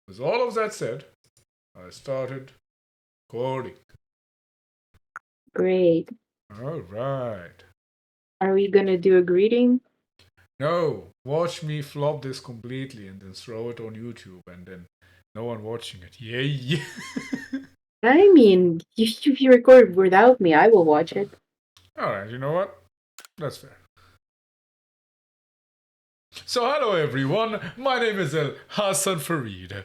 With all of that said, I started recording. Great. All right. Are we gonna do a greeting? No, watch me flop this completely and then throw it on YouTube and then no one watching it. Yay! I mean, if you record without me, I will watch it. Alright, you know what? That's fair. So hello everyone, my name is El Hassan Farid.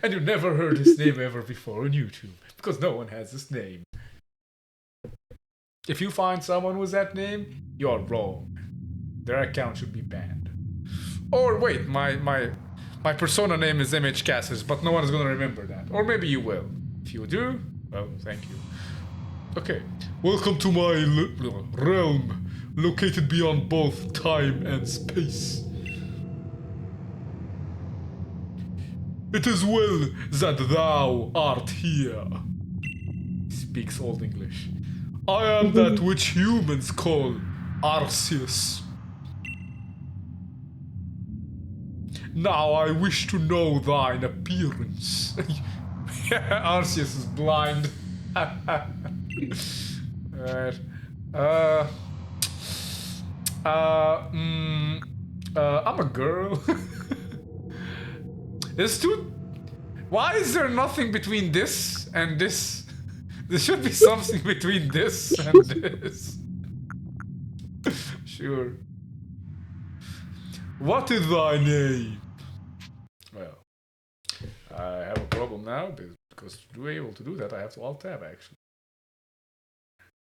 And you never heard his name ever before on YouTube, because no one has this name. If you find someone with that name, you're wrong. Their account should be banned. Or wait, my persona name is MH Cassis, but no one is gonna remember that. Or maybe you will. If you do, well, thank you. Okay, welcome to my realm, located beyond both time and space. It is well that thou art here. He speaks Old English. I am that which humans call Arceus. Now I wish to know thine appearance. Arceus is blind. Alright. I'm a girl. There's two. Why is there nothing between this and this? There should be something between this and this. Sure. What is thy name? Well, I have a problem now because to be able to do that, I have to alt tab actually.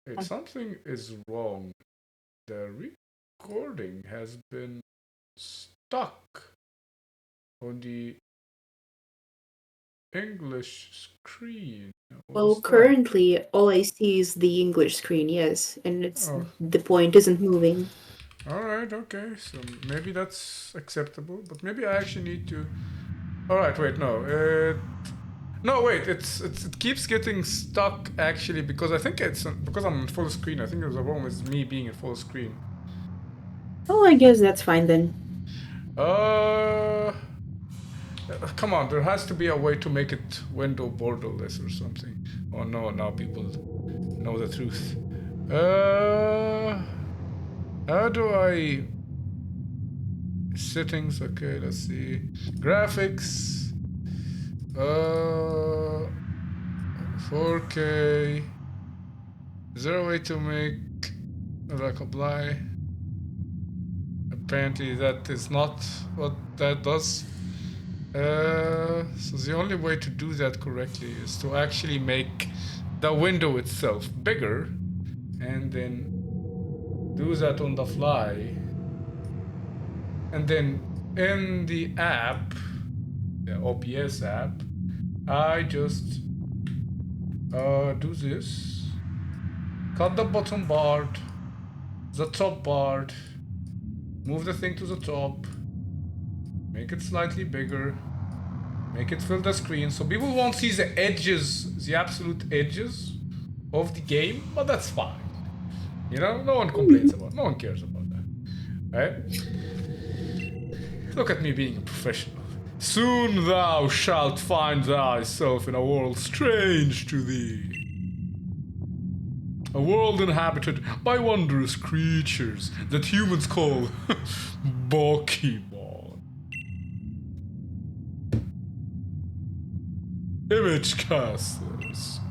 Wait, something is wrong. The recording has been stuck on the English screen. Well, currently, all I see is the English screen, yes, and the point isn't moving. Alright, okay, so maybe that's acceptable, but maybe I actually need to... Alright, wait, no. No, wait, it keeps getting stuck actually because I think it's because I'm in full screen. I think there's a problem with me being in full screen. Oh, I guess that's fine then. Come on, there has to be a way to make it window borderless or something. Oh no, now people know the truth. How do I... Settings, okay, let's see. Graphics. 4K. Is there a way to make like apply? Apparently that is not what that does. So the only way to do that correctly is to actually make the window itself bigger and then do that on the fly. And then in the app, the OBS app, I just do this. Cut the bottom bar, the top bar, move the thing to the top, make it slightly bigger, make it fill the screen so people won't see the edges, the absolute edges of the game, but that's fine. You know, no one complains about it, no one cares about that. Right? Look at me being a professional. Soon thou shalt find thyself in a world strange to thee. A world inhabited by wondrous creatures that humans call Pokemon. Image casters.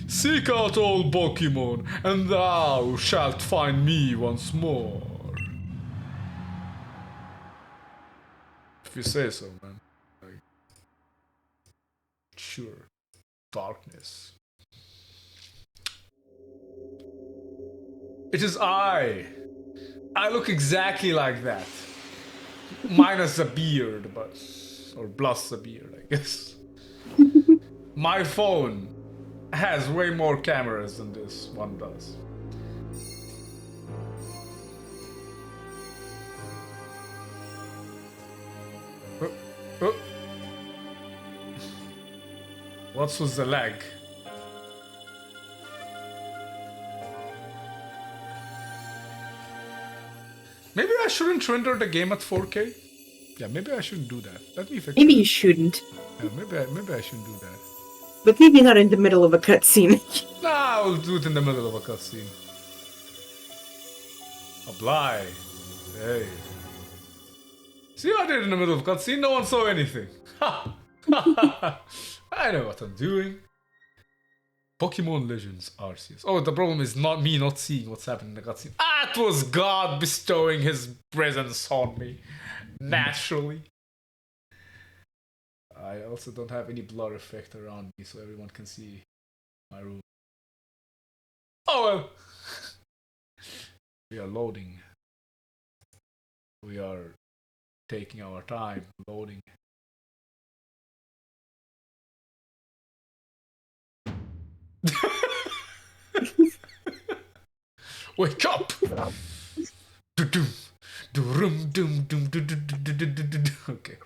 Seek out all Pokemon, and thou shalt find me once more. If you say so, man. Like, sure. Darkness. It is I. I look exactly like that. Minus the beard, but... Or plus the beard, I guess. My phone has way more cameras than this one does. What's with the lag? Maybe I shouldn't render the game at 4K? Yeah, maybe I shouldn't do that. Let me fix Maybe that. you shouldn't. Yeah, maybe I shouldn't do that. But maybe not in the middle of a cutscene. Nah, I'll do it in the middle of a cutscene. Apply. Hey. See what I did in the middle of a cutscene? No one saw anything. Ha! I know what I'm doing. Pokemon Legends Arceus. Oh, the problem is not me not seeing what's happening in the cutscene. Ah, it was God bestowing his presence on me. Naturally. I also don't have any blur effect around me so everyone can see my room. Oh well. We are loading. We are taking our time loading. Wake up! Okay.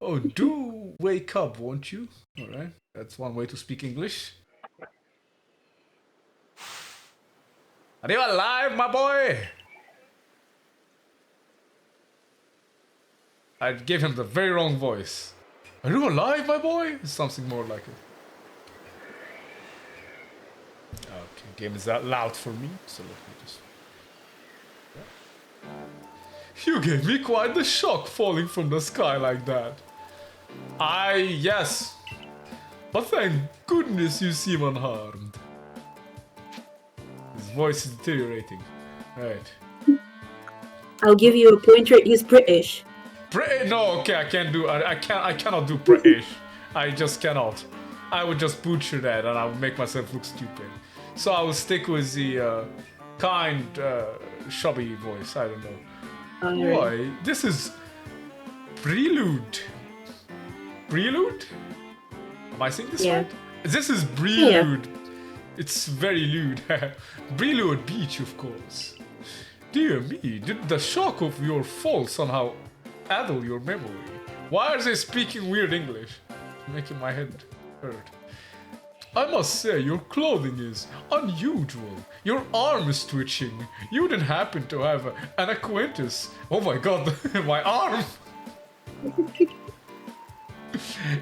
Oh, do wake up, won't you? Alright, that's one way to speak English. Are you alive, my boy? I gave him the very wrong voice. Are you alive, my boy? Something more like it. Okay, game is that loud for me, so let me just... You gave me quite the shock falling from the sky like that. Yes. But thank goodness you seem unharmed. His voice is deteriorating. Right. I'll give you a pointer. He's British. No, okay, I can't do. I cannot do British. I just cannot. I would just butcher that, and I would make myself look stupid. So I will stick with the kind, chubby voice. I don't know. Why? This is prelude. Prelude? Am I saying this right? This is prelude. Yeah. It's very lewd. Prelude Beach, of course. Dear me, did the shock of your fall somehow addle your memory? Why are they speaking weird English? Making my head hurt. I must say, your clothing is unusual. Your arm is twitching. You didn't happen to have an acquaintance. Oh my god, my arm!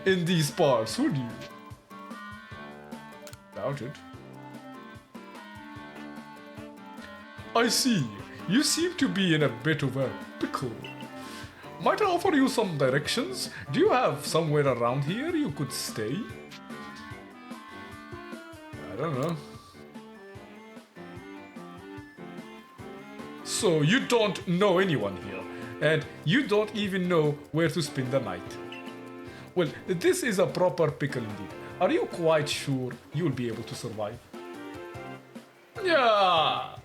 In these parts, would you? Doubt it. I see. You seem to be in a bit of a pickle. Might I offer you some directions? Do you have somewhere around here you could stay? I don't know. So you don't know anyone here, and you don't even know where to spend the night. Well, this is a proper pickle indeed. Are you quite sure you'll be able to survive? Yeah!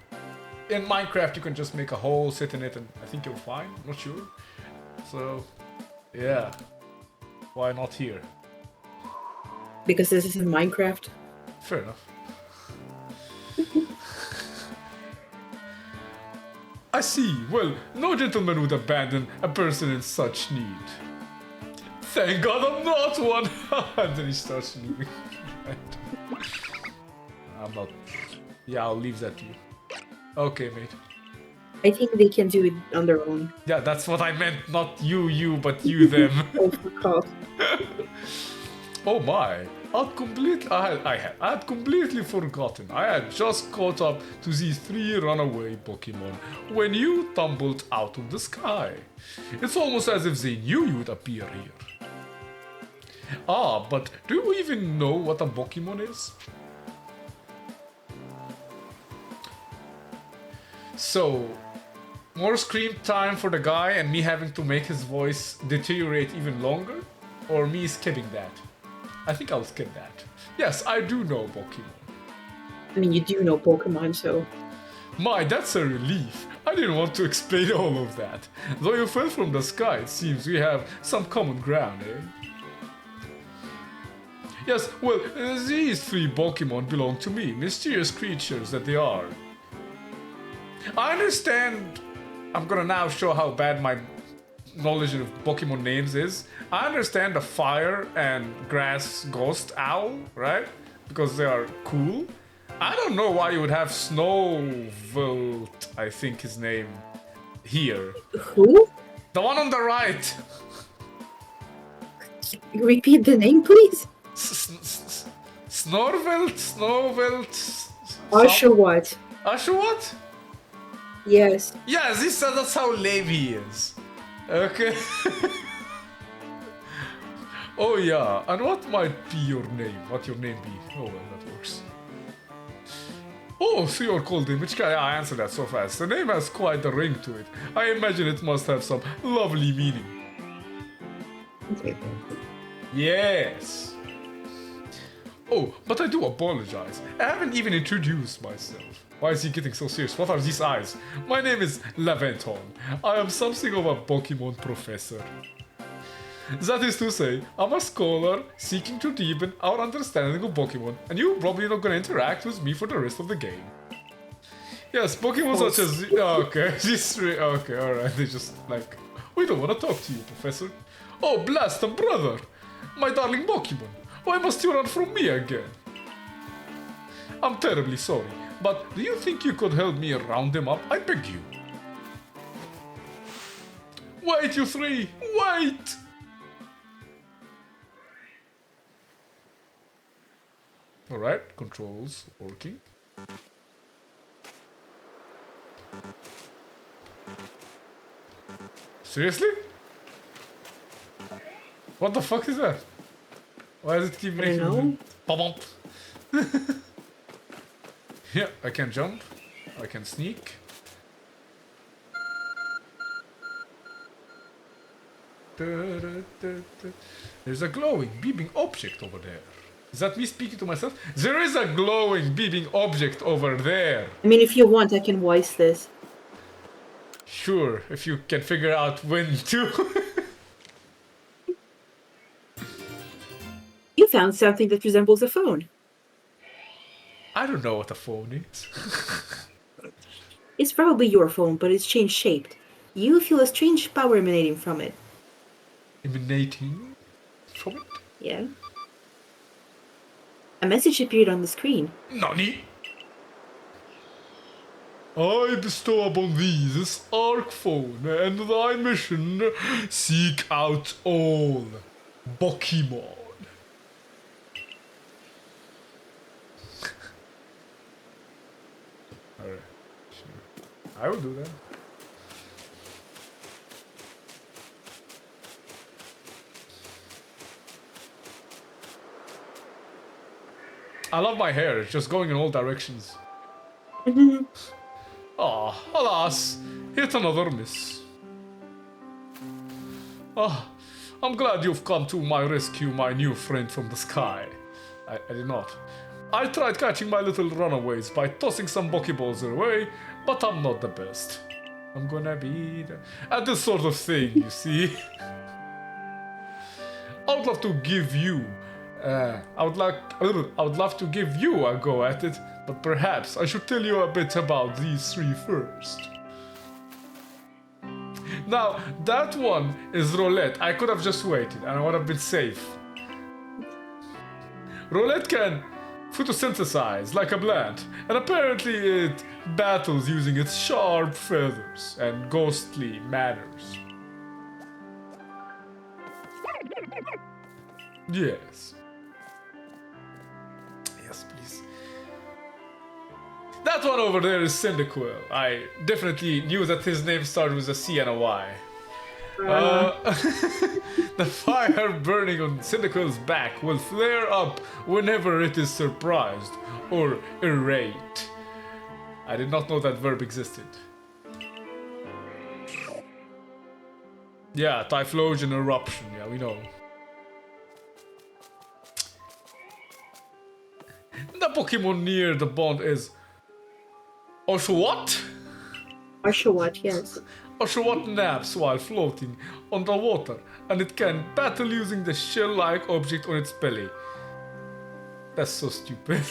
In Minecraft you can just make a hole, sit in it, and I think you're fine. I'm not sure. So, yeah. Why not here? Because this is in Minecraft. Fair enough. I see. Well, no gentleman would abandon a person in such need. Thank God I'm not one! And then he starts moving. I'm not... Yeah, I'll leave that to you. Okay, mate. I think they can do it on their own. Yeah, that's what I meant. Not you, but you, them. Oh, fuck off. Oh my. I had completely forgotten. I had just caught up to these 3 runaway Pokemon when you tumbled out of the sky. It's almost as if they knew you'd appear here. Ah, but do you even know what a Pokemon is? So, more screen time for the guy and me having to make his voice deteriorate even longer? Or me skipping that? I think I'll skip that. Yes, I do know Pokemon. I mean, you do know Pokemon, so... My, that's a relief. I didn't want to explain all of that. Though you fell from the sky, it seems we have some common ground, eh? Yes, well, these 3 Pokemon belong to me, mysterious creatures that they are. I understand. I'm gonna now show how bad my knowledge of Pokemon names is. I understand the fire and grass ghost owl, right? Because they are cool. I don't know why you would have Snowvolt, I think his name, here. Who? The one on the right. Repeat the name, please. Snorvelt, Usher what? Ashwat? Yes. Yeah, that's how lame he is. Okay. Oh yeah, and what might be your name? What your name be? Oh well, that works. Oh, so you're called Image Guy? I answered that so fast. The name has quite a ring to it. I imagine it must have some lovely meaning. Yes. Oh, but I do apologize. I haven't even introduced myself. Why is he getting so serious? What are these eyes? My name is Laventon. I am something of a Pokemon professor. That is to say, I'm a scholar seeking to deepen our understanding of Pokemon, and you're probably not gonna interact with me for the rest of the game. Yes, Pokemon such as... okay, okay, alright, they just like... We don't want to talk to you, Professor. Oh, blast them, brother! My darling Pokemon, why must you run from me again? I'm terribly sorry, but do you think you could help me round them up? I beg you. Wait, you three! Wait! Alright, controls working. Seriously? What the fuck is that? Why does it keep making... I don't know. Yeah, I can jump. I can sneak. There's a glowing, beeping object over there. Is that me speaking to myself? There is a glowing, beeping object over there. I mean, if you want, I can voice this. Sure, if you can figure out when to. You found something that resembles a phone. I don't know what a phone is. It's probably your phone, but it's changed shape. You feel a strange power emanating from it. Emanating from it? Yeah. A message appeared on the screen. Nani? I bestow upon thee this Arc phone, and thy mission: seek out all Pokemon. Alright, sure. I will do that. I love my hair, it's just going in all directions. Ah, alas, yet another miss. Ah, I'm glad you've come to my rescue, my new friend from the sky. I did not. I tried catching my little runaways by tossing some Pokeballs their way, but I'm not the best. I'm gonna be at this sort of thing, you see. I would love to give you I would love to give you a go at it, but perhaps I should tell you a bit about these three first. Now, that one is Roulette. I could have just waited and I would have been safe. Roulette can photosynthesize like a plant, and apparently it battles using its sharp feathers and ghostly manners. Yes. Yes, please. That one over there is Cyndaquil. I definitely knew that his name started with a C and a Y. The fire burning on Cyndaquil's back will flare up whenever it is surprised or irate. I did not know that verb existed. Yeah, Typhlosion eruption, yeah, we know. The Pokemon near the pond is Oshawott? Oshawott, yes. Oshawott naps while floating on the water, and it can battle using the shell-like object on its belly. That's so stupid.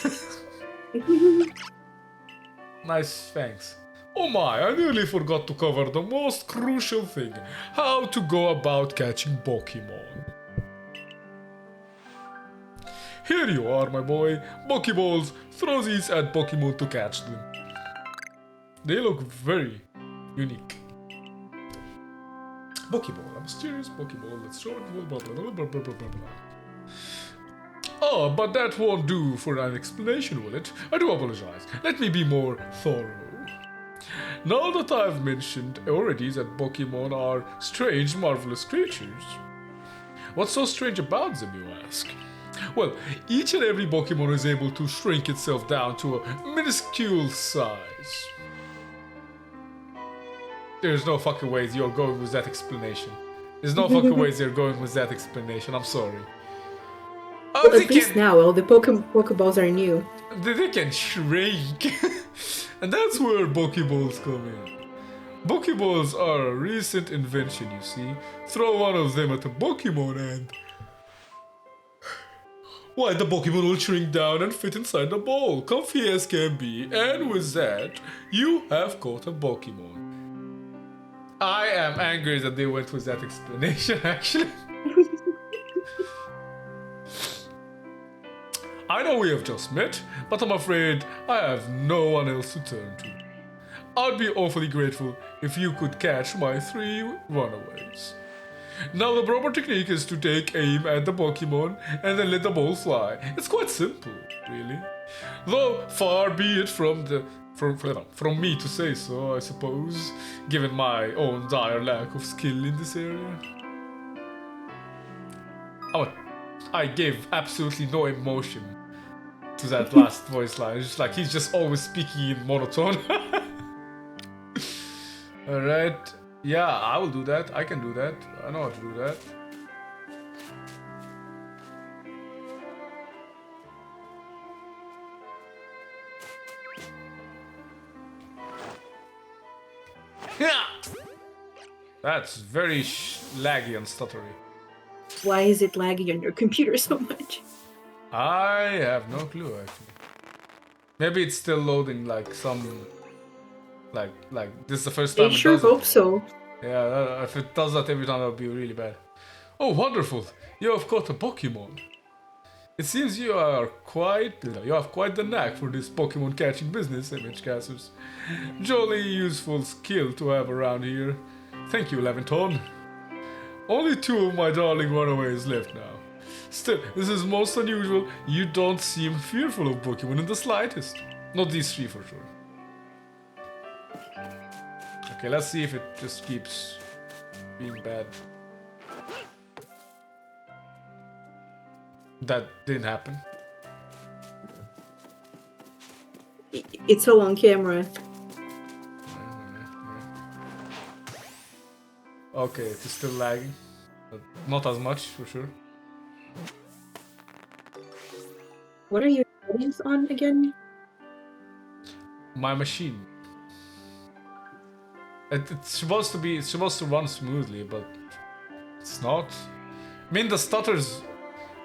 Nice, thanks. Oh my, I nearly forgot to cover the most crucial thing: how to go about catching Pokemon. Here you are, my boy. Pokeballs, throw these at Pokemon to catch them. They look very unique. Pokeball, a mysterious Pokeball that's short, blah blah blah blah blah blah blah blah. Oh, but that won't do for an explanation, will it? I do apologize. Let me be more thorough. Now that I've mentioned already that Pokemon are strange, marvelous creatures, what's so strange about them, you ask? Well, each and every Pokemon is able to shrink itself down to a minuscule size. There's no fucking ways you're going with that explanation. There's no fucking ways you're going with that explanation. I'm sorry. Oh, Well, at least now all the Pokeballs are new. They can shrink. And that's where Pokeballs come in. Pokeballs are a recent invention, you see. Throw one of them at a Pokemon and... why, the Pokemon will shrink down and fit inside the ball, comfy as can be. And with that, you have caught a Pokemon. I am angry that they went with that explanation, actually. I know we have just met, but I'm afraid I have no one else to turn to. I'd be awfully grateful if you could catch my 3 runaways. Now the proper technique is to take aim at the Pokemon and then let the ball fly. It's quite simple, really. Though far be it from me to say so, I suppose, given my own dire lack of skill in this area. Oh, I gave absolutely no emotion to that last voice line. It's just like he's just always speaking in monotone. Alright. Yeah, I will do that. I can do that. I know how to do that. Yeah. That's very laggy and stuttery. Why is it laggy on your computer so much? I have no clue actually. Maybe it's still loading like some... Like this is the first time I sure hope so. Yeah, if it does that every time, that would be really bad. Oh, wonderful! You have caught a Pokemon. It seems you have quite the knack for this Pokemon catching business, Image Casters. Jolly useful skill to have around here. Thank you, Leventon. Only 2 of my darling runaways left now. Still, this is most unusual. You don't seem fearful of Pokemon in the slightest. Not these 3 for sure. Okay, let's see if it just keeps being bad. That didn't happen. It's all on camera. Okay, it's still lagging. But not as much, for sure. What are your settings on again? My machine. It's supposed to run smoothly, but it's not. I mean, the stutters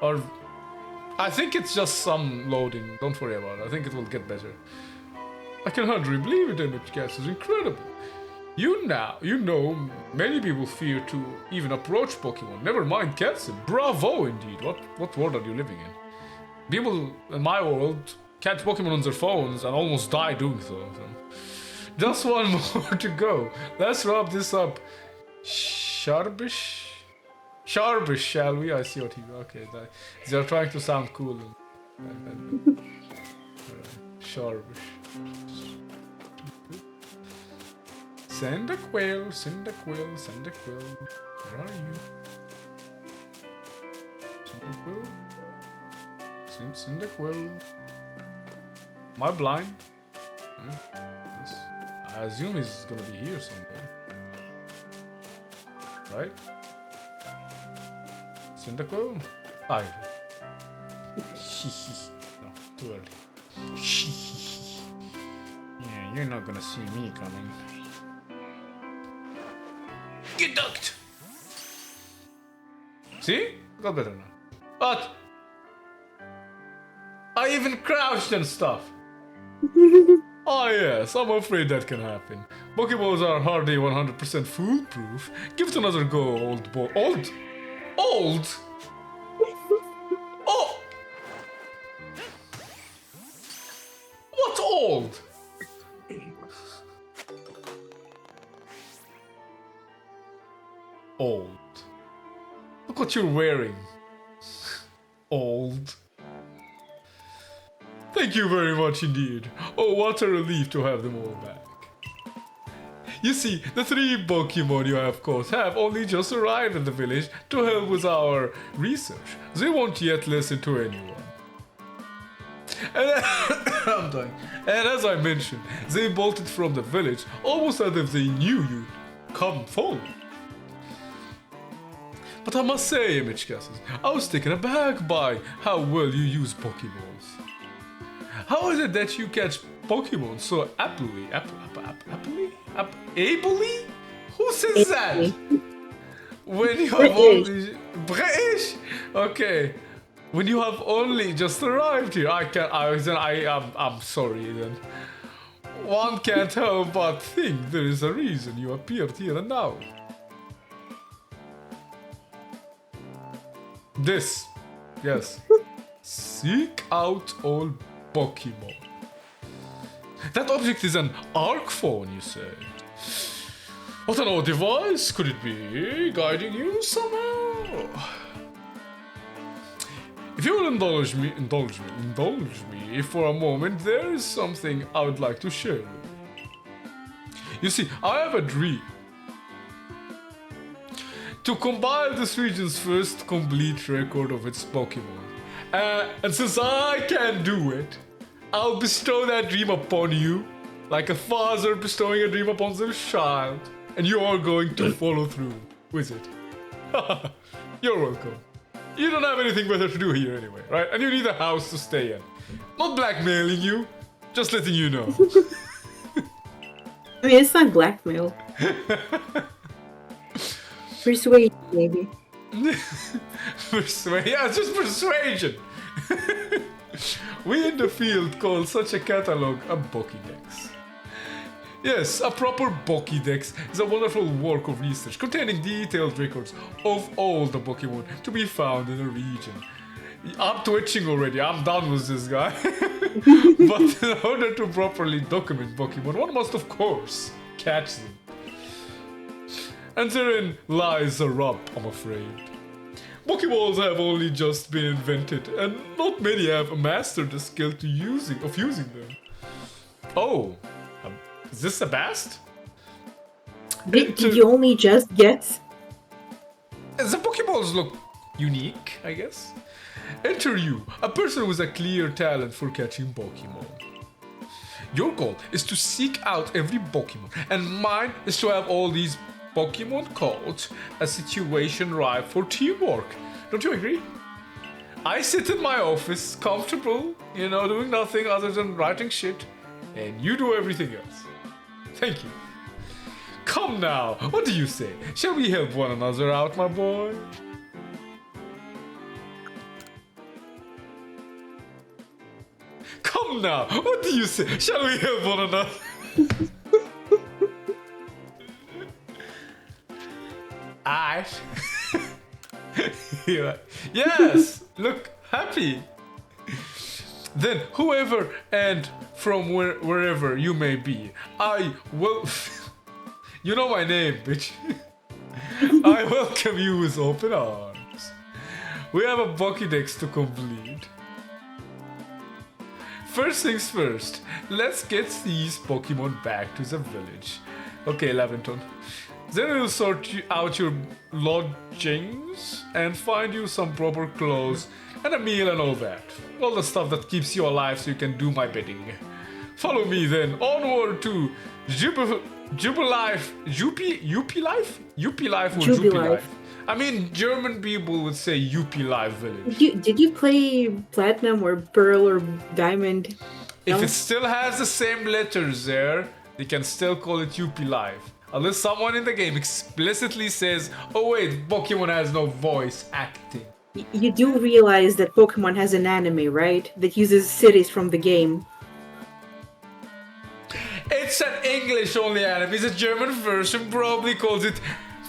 are... I think it's just some loading. Don't worry about it. I think it will get better. I can hardly believe it, Image Cast is incredible. You know, many people fear to even approach Pokemon. Never mind catch them. Bravo, indeed. What world are you living in? People in my world catch Pokemon on their phones and almost die doing so. Just one more to go. Let's wrap this up. Sharpish, shall we? I see what he... Okay, they're trying to sound cool. Sharpish. Cyndaquil. Where are you? Cyndaquil. Am I blind? Yes. I assume he's gonna be here somewhere. Right? Cyndaquil? Hi. No, too early. Yeah, you're not gonna see me coming. Get ducked! See? Got better now. But I even crouched and stuff. Oh yes, I'm afraid that can happen. Pokeballs are hardly 100% foolproof. Give it another go, old boy. Old? Oh! What's old? what you're wearing. Old. Thank you very much indeed. Oh, what a relief to have them all back. You see, the 3 Pokemon you have caught have only just arrived in the village to help with our research. They won't yet listen to anyone. And I'm dying. And as I mentioned, they bolted from the village almost as if they knew you'd come forward. But I must say, Image Castles, I was taken aback by how well you use Pokeballs. How is it that you catch Pokemon so aptly? Ably? Who says that? When you have only British? Okay. When you have only just arrived here, I'm sorry then. One can't help but think there is a reason you appeared here and now. This, yes. Seek out all Pokemon. That object is an arc phone, you say? What an odd device could it be, guiding you somehow? If you will indulge me for a moment, there is something I would like to share with you. You see, I have a dream to compile this region's first complete record of its Pokemon. And since I can't do it, I'll bestow that dream upon you, like a father bestowing a dream upon their child. And you are going to follow through with it. You're welcome. You don't have anything better to do here anyway, right? And you need a house to stay in. Not blackmailing you, just letting you know. I mean, it's not blackmail. Persuasion, maybe. Persuasion? Yeah, it's just persuasion. We in the field call such a catalog a Pokédex. Yes, a proper Pokédex is a wonderful work of research containing detailed records of all the Pokémon to be found in a region. I'm twitching already, I'm done with this guy. But in order to properly document Pokémon, one must of course catch them. And therein lies the rub, I'm afraid. Pokeballs have only just been invented, and not many have mastered the skill of using them. Oh, is this a bast? Did you only just guess? The Pokeballs look unique, I guess. Enter you, a person with a clear talent for catching Pokemon. Your goal is to seek out every Pokemon, and mine is to have all these Pokemon caught, a situation ripe for teamwork. Don't you agree? I sit in my office, comfortable, doing nothing other than writing shit, and you do everything else. Thank you. Come now, what do you say? Shall we help one another out, my boy? Come now, what do you say? Shall we help one another? Ash. Yes, look happy. Then whoever and from wherever you may be, I will. You know my name, bitch. I welcome you with open arms. We have a Pokédex to complete. First things first, let's get these Pokemon back to the village. Okay, Laventon. Then we'll sort out your lodgings and find you some proper clothes and a meal and all that. All the stuff that keeps you alive so you can do my bidding. Follow me then onward to Jubilife. Jubilife. I mean, German people would say Jubilife village. Did you play Platinum or Pearl or Diamond? If No? it still has the same letters there, they can still call it Jubilife. Unless someone in the game explicitly says, oh wait, Pokemon has no voice acting. You do realize that Pokemon has an anime, right? That uses cities from the game. It's an English-only anime. It's a German version, probably calls it...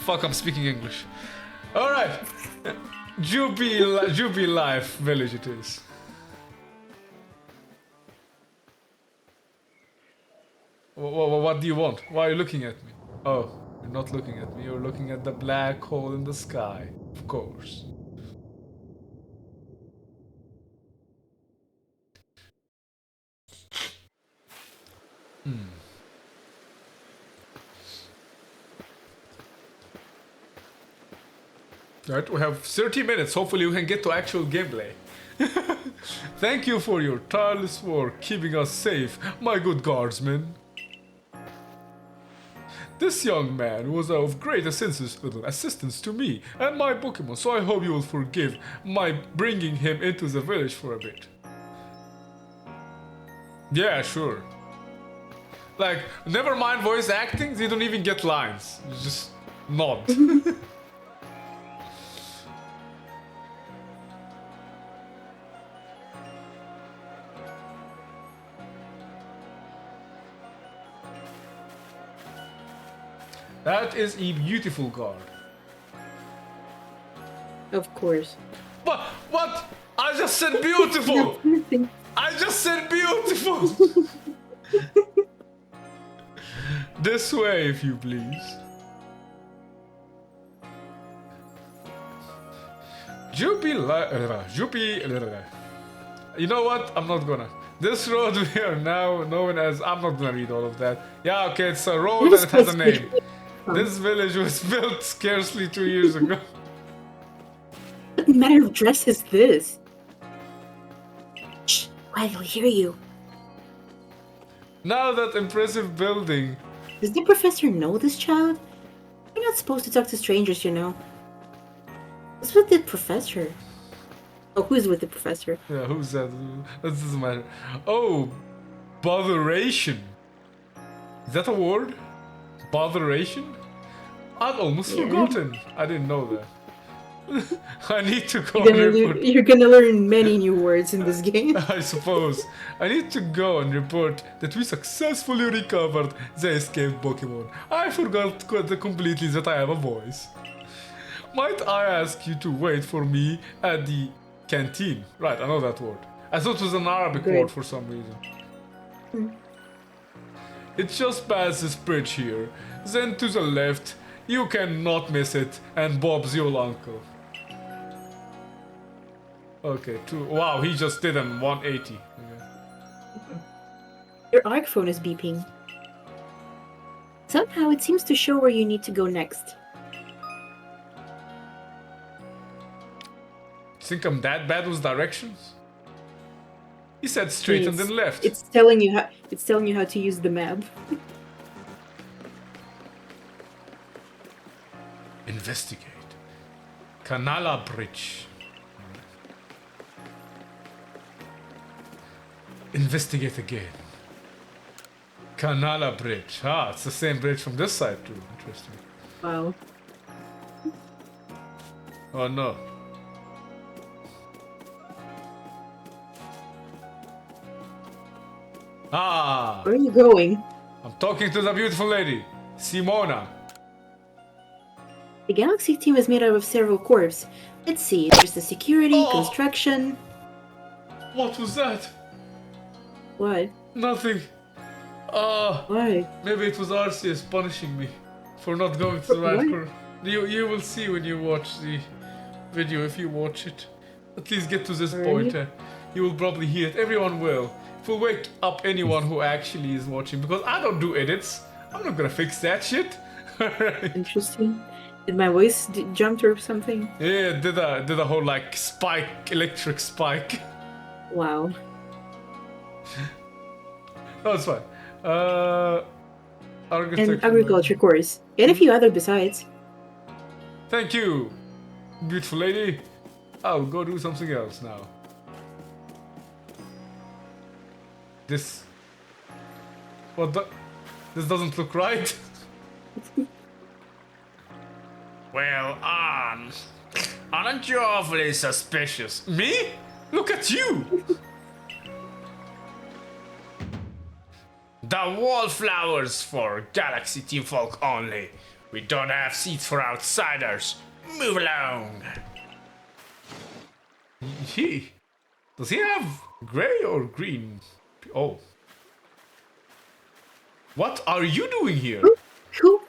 Fuck, I'm speaking English. Alright. Jubilife village it is. What do you want? Why are you looking at me? Oh, you're not looking at me. You're looking at the black hole in the sky. Of course. Right, we have 30 minutes. Hopefully we can get to actual gameplay. Thank you for your tireless work keeping us safe, my good guardsmen. This young man was of great assistance to me and my Pokemon, so I hope you will forgive my bringing him into the village for a bit. Yeah, sure. Like, never mind voice acting, they don't even get lines. You just nod. That is a beautiful guard. Of course. But what? I just said beautiful. I just said beautiful. This way, if you please. You know what? I'm not gonna. This road we are now known as. I'm not gonna read all of that. Yeah, okay, it's a road and it has a name. This village was built scarcely 2 years ago. What manner of dress is this? Shh, why will hear you? Now that impressive building. Does the professor know this child? You're not supposed to talk to strangers, you know. What's with the professor? Oh, who's with the professor? Yeah, who's that? That doesn't matter. Oh, botheration. Is that a word? Botheration? I'd almost forgotten. I didn't know that. I need to go and report. You're gonna learn many new words in this game. I suppose. I need to go and report that we successfully recovered the escaped Pokemon. I forgot completely that I have a voice. Might I ask you to wait for me at the canteen? Right, I know that word. I thought it was an Arabic word for some reason. It's just past this bridge here. Then to the left, you cannot miss it, and Bob's your uncle. Okay, wow, he just did an 180. Okay. Your arc phone is beeping. Somehow it seems to show where you need to go next. Think I'm that bad with directions? He said straight and then left. It's telling you how to use the map. Investigate. Canala Bridge. Investigate again. Canala Bridge. Ah, it's the same bridge from this side too. Interesting. Wow. Oh no. Ah! Where are you going? I'm talking to the beautiful lady, Simona. The Galaxy team is made up of several corps. Let's see, there's the security, construction... What was that? What? Nothing. Why? Maybe it was Arceus punishing me for not going to the right corner. You will see when you watch the video, if you watch it. At least get to this point. You will probably hear it. Everyone will. It will wake up anyone who actually is watching, because I don't do edits. I'm not gonna fix that shit. Interesting. Did my voice jump or something? Yeah, did a whole like electric spike. Wow. No, it's fine. And agriculture course. And a few other besides. Thank you, beautiful lady. I'll go do something else now. This doesn't look right. Well, aren't you awfully suspicious? Me? Look at you! The wallflowers for Galaxy Team folk only. We don't have seats for outsiders. Move along. Does he have gray or green? Oh. What are you doing here? Who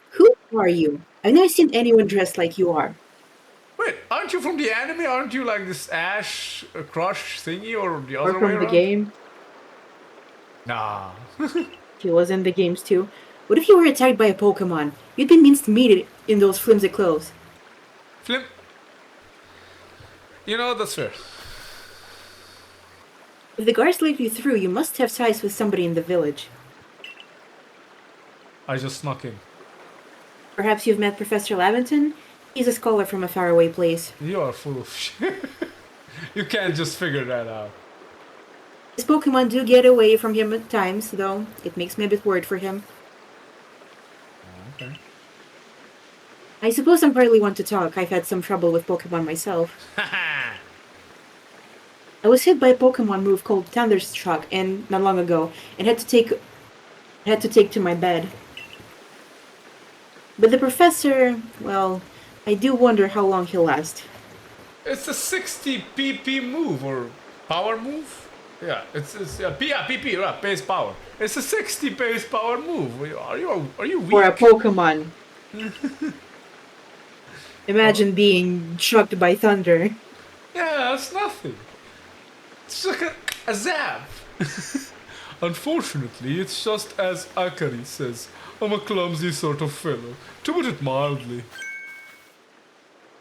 are you? I've never seen anyone dressed like you are. Wait, aren't you from the anime? Aren't you like this Ash Crush thingy or the other way Or from around? the game? Nah. She was in the games too. What if you were attacked by a Pokemon? You'd be minced meat in those flimsy clothes. Flim. You know, that's fair. If the guards let you through, you must have ties with somebody in the village. I just snuck in. Perhaps you've met Professor Lavington? He's a scholar from a faraway place. You are full of shit. You can't just figure that out. His Pokemon do get away from him at times, though. It makes me a bit worried for him. Okay. I suppose I'm partly one to talk. I've had some trouble with Pokemon myself. Haha! I was hit by a Pokemon move called Thunderstruck and not long ago, and had to take to my bed. But the professor, well, I do wonder how long he'll last. It's a 60 PP move or power move? Yeah, it's PP, right? Base power. It's a 60 base power move. Are you weak? For a Pokemon. Imagine being shocked by thunder. Yeah, that's nothing. It's like a zap. Unfortunately, it's just as Akari says. I'm a clumsy sort of fellow, to put it mildly.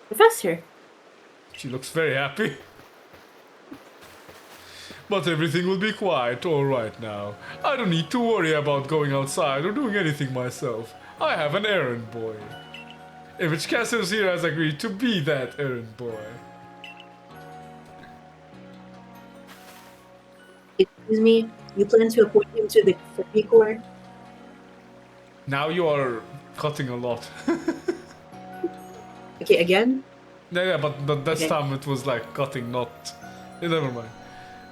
Professor. She looks very happy. But everything will be quiet all right now. I don't need to worry about going outside or doing anything myself. I have an errand boy. In which Cassius here has agreed to be that errand boy. Excuse me, you plan to appoint him to the Supreme Court? Now you are cutting a lot. Okay, again? Yeah, but this Okay. time it was like cutting, not... never mind.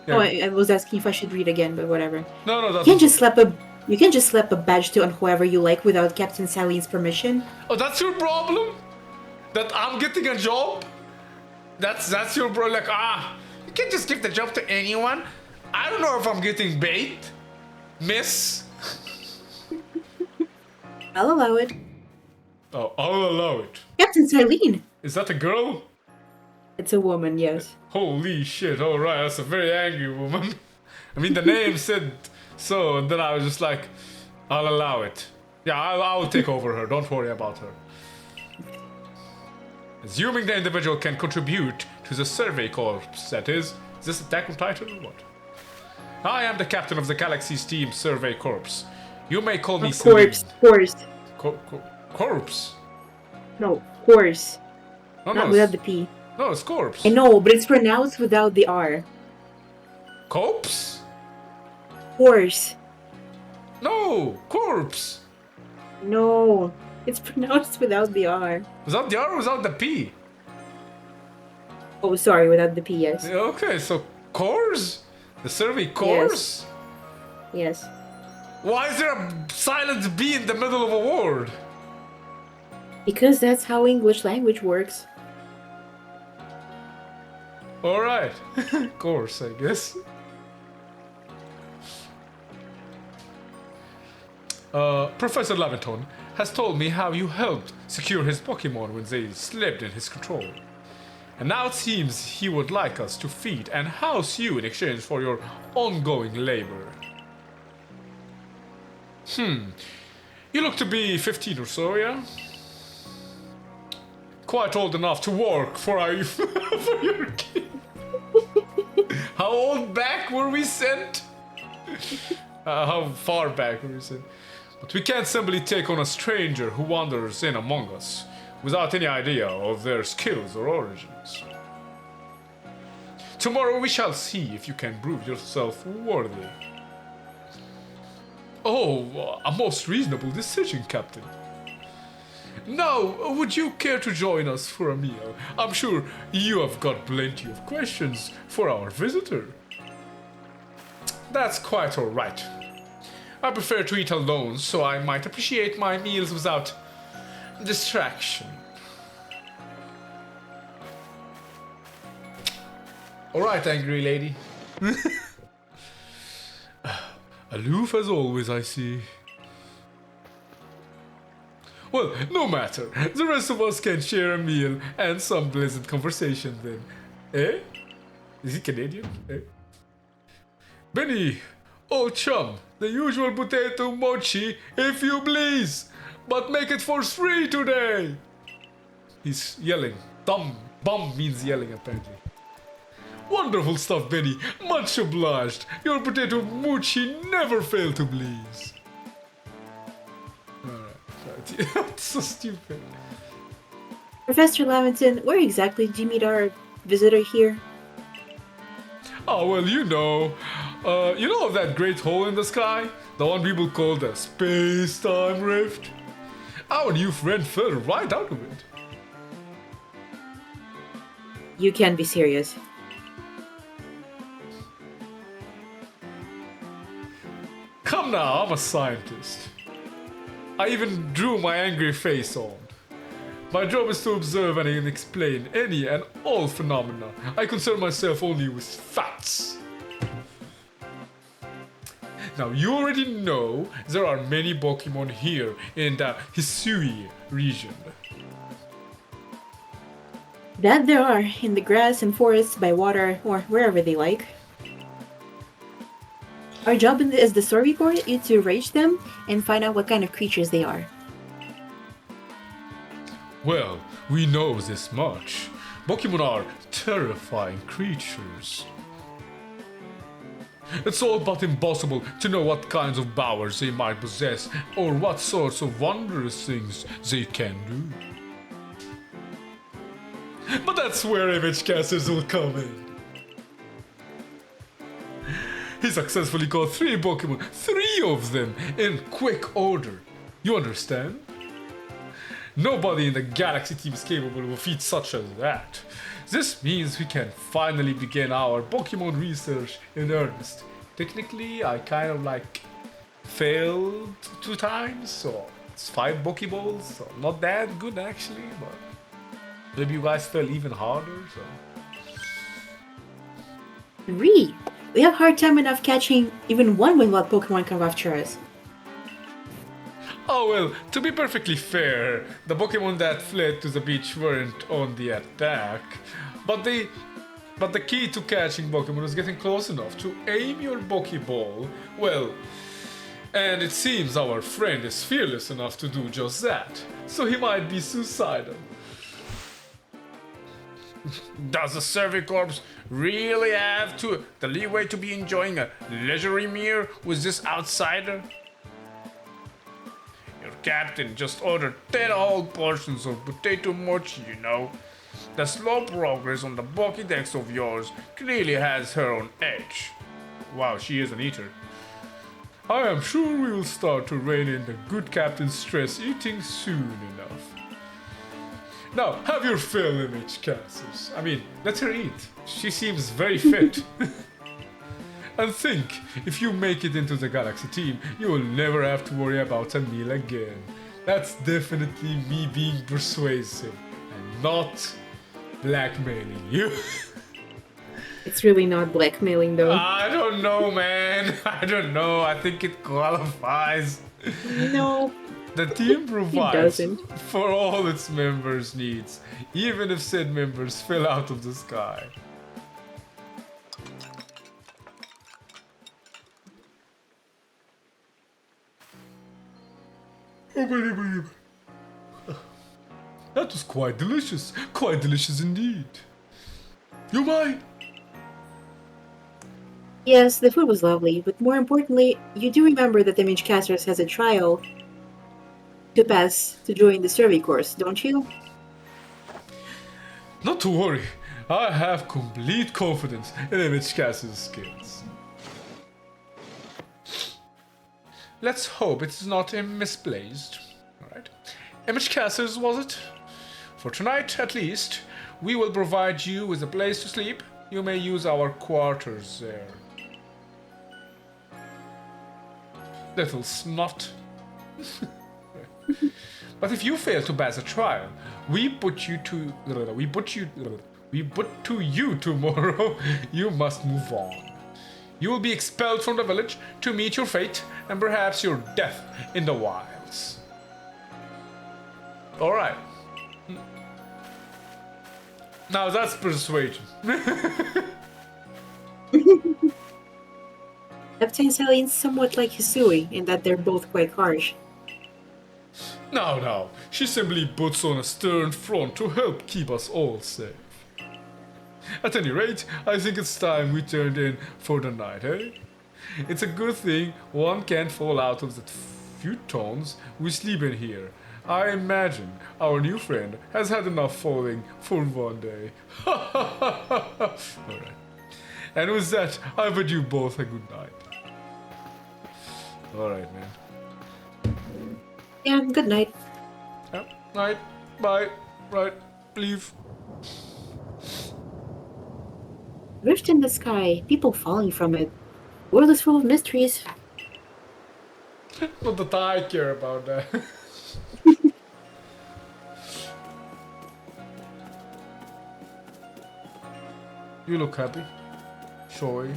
Yeah. Oh, I was asking if I should read again, but whatever. No, You that's... can't just slap a badge on whoever you like without Captain Saline's permission. Oh, that's your problem? That I'm getting a job? That's your problem? Like, you can't just give the job to anyone? I don't know if I'm getting bait. Miss? I'll allow it. Oh, I'll allow it. Captain Saline! Is that a girl? It's a woman, yes. Holy shit, alright, that's a very angry woman. I mean, the name said so, and then I was just like, I'll allow it. Yeah, I'll take over her, don't worry about her. Assuming the individual can contribute to the survey corps, that is this Attack on Titan or what? I am the captain of the Galaxy's team survey corps. You may call me Of course, Celine. course. Corpse? No, course. No, Not no, without the P. no, it's corpse. I know, but it's pronounced without the R. Corpse? Course. No, corpse. No, it's pronounced without the R. Without the R or without the P? Oh, sorry, without the P, yes. Okay, so cores? The survey cores? Yes. Why is there a silent B in the middle of a word? Because that's how English language works. Alright. Course, I guess. Professor Lavington has told me how you helped secure his Pokemon when they slipped in his control. And now it seems he would like us to feed and house you in exchange for your ongoing labor. You look to be 15 or so, yeah? Quite old enough to work for your kid. How old back were we sent? How far back were we sent? But we can't simply take on a stranger who wanders in among us without any idea of their skills or origins. Tomorrow we shall see if you can prove yourself worthy. Oh, a most reasonable decision, Captain. Now, would you care to join us for a meal? I'm sure you have got plenty of questions for our visitor. That's quite alright. I prefer to eat alone, so I might appreciate my meals without distraction. Alright, angry lady. Aloof as always, I see. Well, no matter. The rest of us can share a meal and some pleasant conversation then. Eh? Is he Canadian? Eh? Benny, Oh chum, the usual potato mochi if you please, but make it for free today. He's yelling. Bum means yelling apparently. Wonderful stuff, Benny. Much obliged. Your potato mochi never fail to please. Alright. That's so stupid. Professor Lamington, where exactly did you meet our visitor here? Oh, well, you know that great hole in the sky? The one people call the space-time rift? Our new friend fell right out of it. You can't be serious. Come now, I'm a scientist. I even drew my angry face on. My job is to observe and explain any and all phenomena. I concern myself only with facts. Now, you already know there are many Pokemon here in the Hisui region. That there are, in the grass and forests, by water, or wherever they like. Our job as the story board is to reach them and find out what kind of creatures they are. Well, we know this much. Pokemon are terrifying creatures. It's all but impossible to know what kinds of powers they might possess or what sorts of wondrous things they can do. But that's where image casters will come in. He successfully caught 3 Pokemon, 3 of them, in quick order. You understand? Nobody in the Galaxy team is capable of a feat such as that. This means we can finally begin our Pokemon research in earnest. Technically, I kind of failed 2 times, so it's 5 Pokeballs, so not that good actually, but maybe you guys fell even harder, so. 3! We have hard time enough catching even one wild Pokemon come after us. Oh well, to be perfectly fair, the Pokemon that fled to the beach weren't on the attack, but the key to catching Pokemon is getting close enough to aim your Pokeball, well, and it seems our friend is fearless enough to do just that, so he might be suicidal. Does the Cervicorps really have the leeway to be enjoying a leisurely meal with this outsider? Your captain just ordered 10 whole portions of potato mochi, you know. The slow progress on the Pokédex of yours clearly has her on edge. Wow, she is an eater. I am sure we will start to rein in the good captain's stress eating soon enough. Now, have your fill, image casters. I mean, let her eat. She seems very fit. And think, if you make it into the Galaxy team, you will never have to worry about a meal again. That's definitely me being persuasive and not blackmailing you. It's really not blackmailing though. I don't know, man. I don't know. I think it qualifies. No. The team provides doesn't. for all its members' needs, even if said members fell out of the sky. That was quite delicious indeed. You mind? Yes, the food was lovely, but more importantly, you do remember that the Image Casters has a trial to pass to join the survey course, don't you? Not to worry, I have complete confidence in Image Casters' skills. Let's hope it's not misplaced. Alright. Image Casters, was it? For tonight, at least, we will provide you with a place to sleep. You may use our quarters there. Little snot. But if you fail to pass a trial, we put to you tomorrow. You must move on. You will be expelled from the village to meet your fate and perhaps your death in the wilds. All right. Now that's persuasion. Captain Sally's somewhat like Hisui in that they're both quite harsh. No, she simply puts on a stern front to help keep us all safe. At any rate, I think it's time we turned in for the night, eh? It's a good thing one can't fall out of the futons we sleep in here. I imagine our new friend has had enough falling for one day. Alright. And with that, I bid you both a good night. Alright, man. Yeah, good night. Yeah, night. Bye. Right. Leave. Rift in the sky, people falling from it. World is full of mysteries. Not that I care about that. You look happy. Shoei.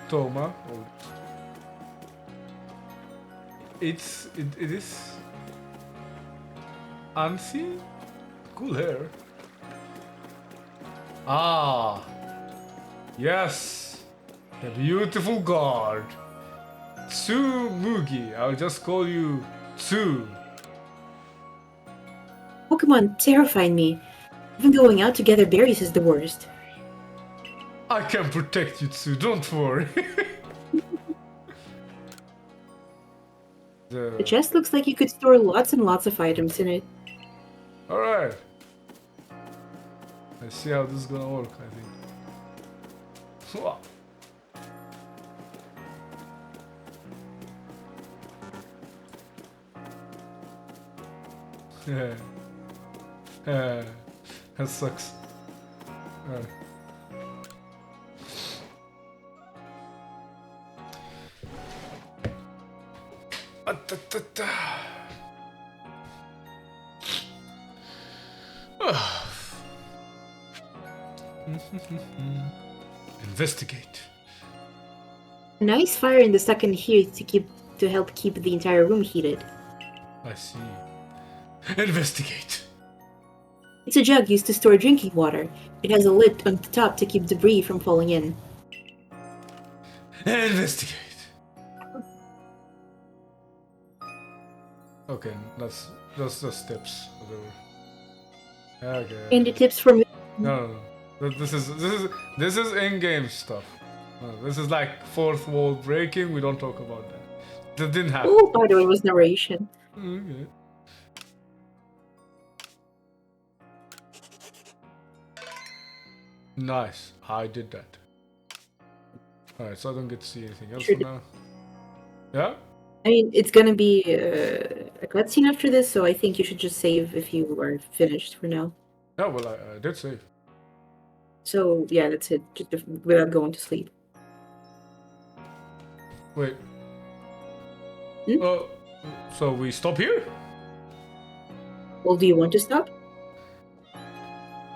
Toma. Oh. It is Ansi? Cool hair. Ah. Yes. The beautiful guard. Tsu Mugi. I'll just call you Tsu. Pokemon terrify me. Even going out to gather berries is the worst. I can protect you, Tsu. Don't worry. The chest looks like you could store lots and lots of items in it. Alright. Let's see how this is gonna work, I think. Yeah. That sucks. Investigate. A nice fire in the second here to help keep the entire room heated. I see. Investigate. It's a jug used to store drinking water. It has a lid on the top to keep debris from falling in. Investigate. Okay, that's just the steps. Whatever. Okay. And the tips from No. This is in-game stuff. No, this is like fourth wall breaking. We don't talk about that. That didn't happen. Oh, by the way, it was narration. Okay. Nice. I did that. Alright, so I don't get to see anything else Sure for now. Yeah? I mean, it's gonna be a cutscene after this, so I think you should just save if you are finished for now. Yeah, well, I did save. So, yeah, that's it. Just without going to sleep. Wait. Hmm? So we stop here? Well, do you want to stop?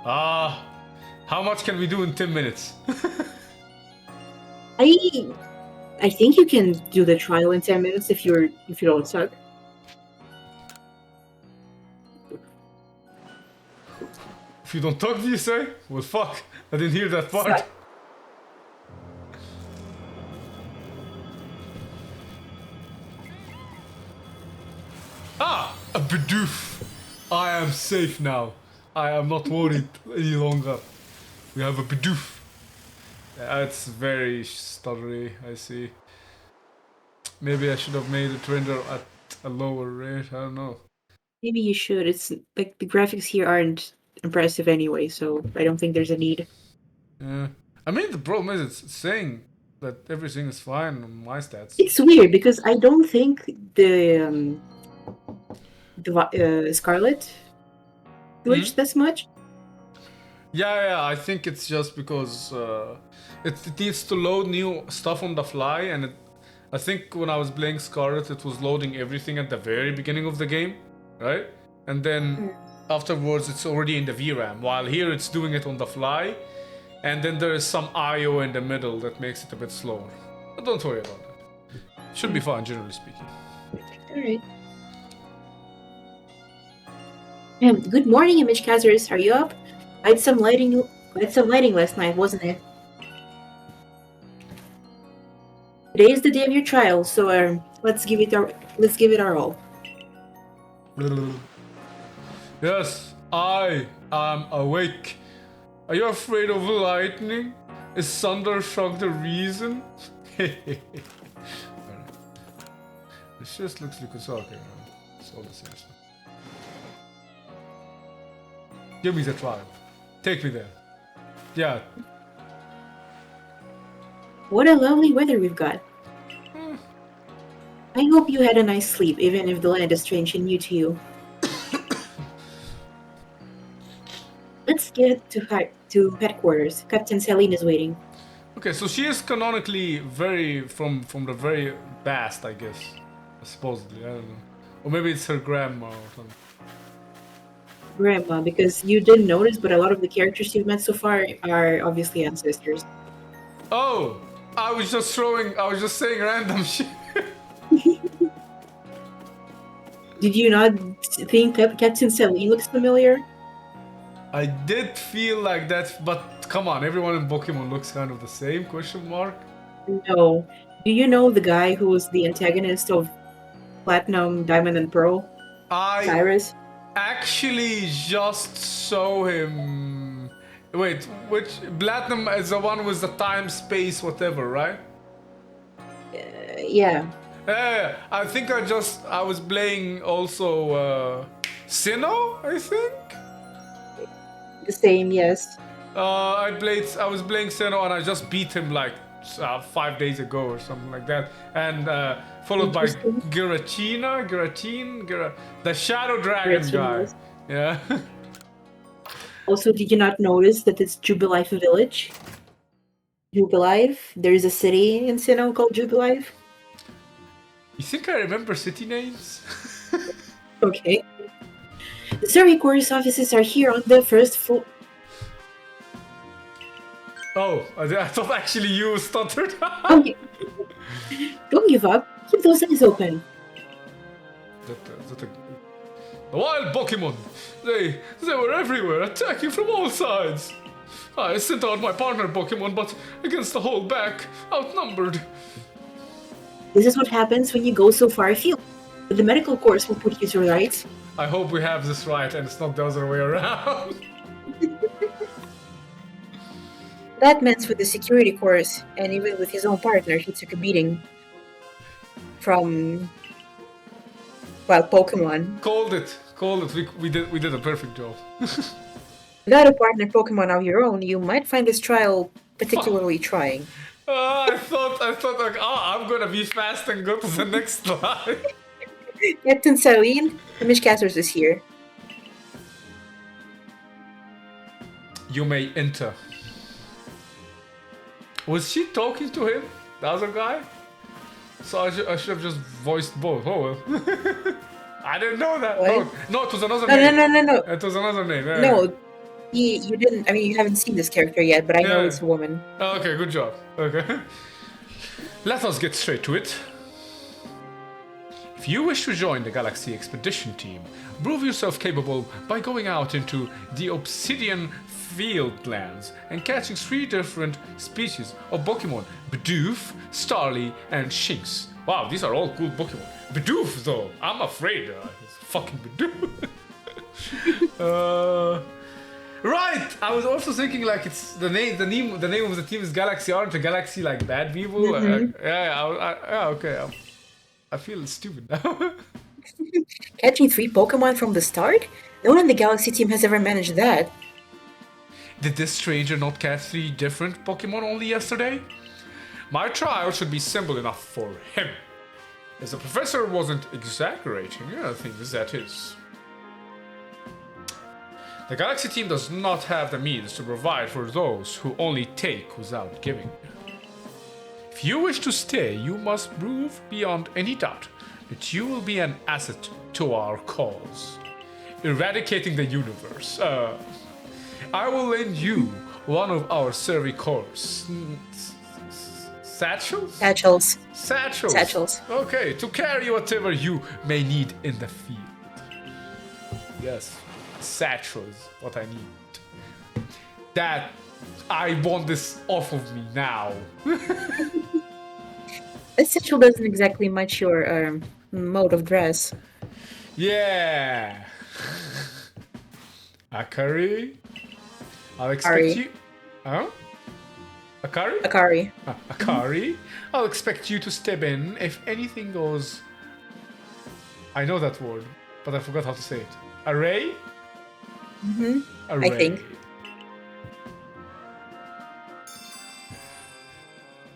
How much can we do in 10 minutes? I think you can do the trial in 10 minutes if you don't suck. If you don't talk, do you say? Well, fuck. I didn't hear that part. Suck. A Bidoof. I am safe now. I am not worried any longer. We have a Bidoof. It's very stuttery, I see. Maybe I should have made it render at a lower rate, I don't know. Maybe you should. It's like the graphics here aren't impressive anyway, so I don't think there's a need. Yeah. I mean, the problem is it's saying that everything is fine on my stats. It's weird because I don't think the Scarlet glitched this much. Yeah, I think it's just because it needs to load new stuff on the fly, and I think when I was playing Scarlet, it was loading everything at the very beginning of the game, right? And then afterwards, it's already in the VRAM, while here it's doing it on the fly, and then there is some I/O in the middle that makes it a bit slower. But don't worry about that. It should be fine, generally speaking. Alright. Good morning, Image Kazers. Are you up? I had some lighting last night, wasn't it? Today is the day of your trial, so let's give it our all. Yes, I am awake. Are you afraid of lightning? Is thunder shock the reason? Alright. This just looks like a okay, it's all the same stuff. Give me the trial. Take me there. Yeah. What a lovely weather we've got. I hope you had a nice sleep, even if the land is strange and new to you. Let's get to headquarters. Captain Celine is waiting. Okay, so she is canonically very from the very past, I guess. Supposedly, I don't know. Or maybe it's her grandma or something. Grandma, because you didn't notice, but a lot of the characters you've met so far are obviously ancestors. Oh, I was just saying random shit. Did you not think Captain Celine looks familiar? I did feel like that, but come on, everyone in Pokemon looks kind of the same, question mark? No. Do you know the guy who was the antagonist of Platinum, Diamond, and Pearl? I Cyrus? actually just saw him. Wait, which Platinum is the one with the time, space, whatever, right? Yeah. Yeah, I think I was playing also Sinnoh, I think. The same, yes. I was playing Sinnoh and I just beat him like 5 days ago or something like that, and followed by the Shadow Dragon Giratina, guy. yes. Yeah. Also, did you not notice that it's Jubilife Village? Jubilife? There's a city in Sinnoh called Jubilife. You think I remember city names? Okay. The survey course offices are here on the first floor. Oh, I thought actually you stuttered. Okay. Don't give up. Keep those eyes open. The wild Pokemon! They were everywhere, attacking from all sides! I sent out my partner Pokemon, but against the whole pack, outnumbered. This is what happens when you go so far afield. But the medical course will put you to rights. I hope we have this right and it's not the other way around. That meant with the security course, and even with his own partner, he took a beating from, well, Pokemon. Called it. We did a perfect job. Without a partner Pokemon of your own, you might find this trial particularly trying. I thought like, I'm gonna be fast and go to the next slide. Captain Celine, the Mishcasters is here. You may enter. Was she talking to him? The other guy? So I should have just voiced both. Oh well. I didn't know that. What? No, it was another name. No. It was another name. Yeah. No, you didn't. I mean, you haven't seen this character yet, but I know it's a woman. Okay, good job. Okay. Let us get straight to it. If you wish to join the Galaxy Expedition team, prove yourself capable by going out into the Obsidian Fieldlands and catching 3 different species of Pokemon: Bidoof, Starly, and Shinx. Wow, these are all cool Pokemon. Bidoof, though, I'm afraid. It's fucking Bidoof. Right. I was also thinking like it's the name of the team is Galaxy. Aren't the Galaxy like bad people? Yeah. Okay. I feel stupid now. Catching 3 Pokemon from the start? No one in the Galaxy team has ever managed that. Did this stranger not catch 3 different Pokemon only yesterday? My trial should be simple enough for him. As the professor wasn't exaggerating, I think that is. The Galaxy team does not have the means to provide for those who only take without giving. If you wish to stay, you must prove beyond any doubt that you will be an asset to our cause. Eradicating the universe. I will lend you one of our survey cores. Satchels? Satchels. Okay, to carry whatever you may need in the field. Yes, satchels, what I need. That I want this off of me now. This satchel doesn't exactly match your mode of dress. Yeah. Akari, I'll expect Akari. you. Huh? Akari? Akari. Akari, I'll expect you to step in if anything goes. I know that word, but I forgot how to say it. Array? Mm-hmm. Array. I think.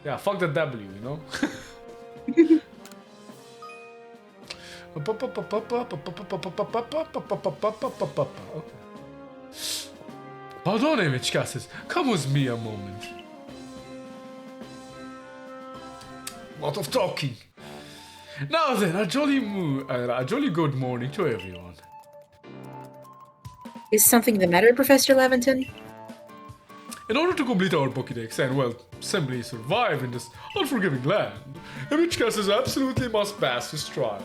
Yeah, fuck the W, you know? Pardon, Michkasis. Come with me a moment. Lot of talking. Now then, a jolly good morning to everyone. Is something the matter, Professor Laventon? In order to complete our Pokédex and, well, simply survive in this unforgiving land, Michkasis absolutely must pass his trial.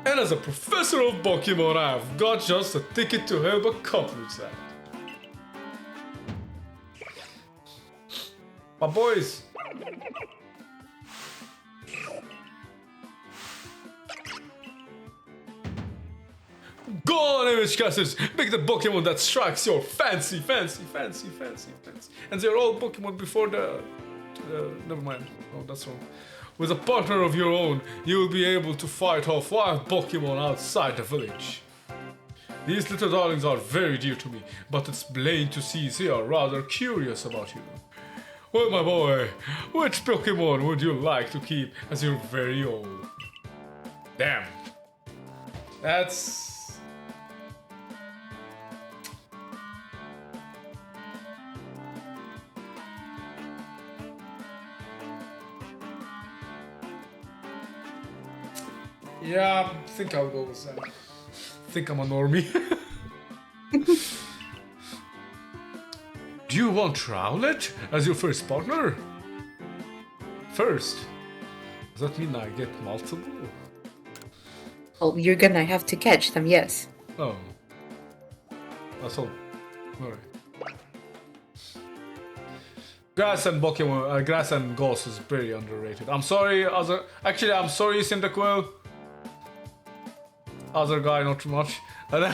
And as a professor of Pokemon, I've got just a ticket to help accomplish that. My boys. Go on, image casters! Make the Pokemon that strikes your fancy. And they're all Pokemon before the... never mind. Oh, that's wrong. With a partner of your own, you will be able to fight off wild Pokemon outside the village. These little darlings are very dear to me, but it's plain to see they are rather curious about you. Well, my boy, which Pokemon would you like to keep as your very own? Damn. That's... Yeah, I think I'll go with that. I think I'm a normie. Do you want Rowlet as your first partner? First? Does that mean I get multiple? Well, you're gonna have to catch them, yes. Oh. That's all. Alright. Grass and Pokemon, Grass and Ghost is very underrated. I'm sorry, I'm sorry, Cyndaquil. Other guy, not too much. And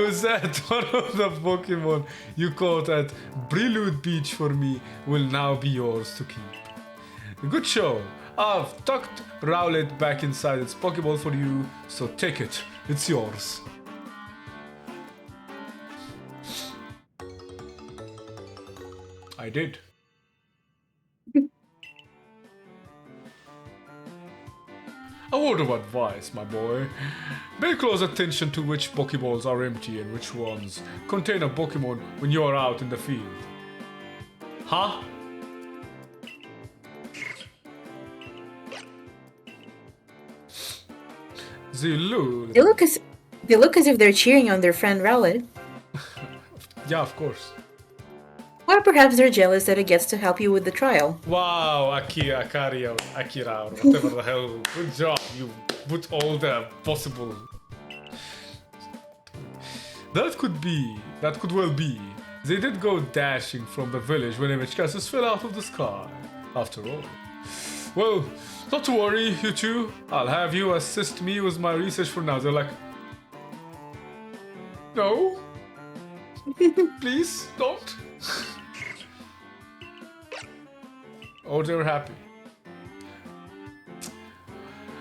with that, one of the Pokemon you caught at Prelude Beach for me will now be yours to keep. Good show. I've tucked Rowlet back inside its Pokeball for you, so take it. It's yours. I did. A word of advice, my boy. Pay close attention to which Pokeballs are empty and which ones contain a Pokemon when you are out in the field. Huh? They look as if they're cheering on their friend Rowlet. Yeah, of course. Or perhaps they're jealous that it gets to help you with the trial. Wow, Akira, whatever the hell. Good job. You put all the possible. That could well be. They did go dashing from the village when image casters fell out of the sky. After all. Well, not to worry, you two. I'll have you assist me with my research for now. They're like, no. Please, don't. Oh, they're happy.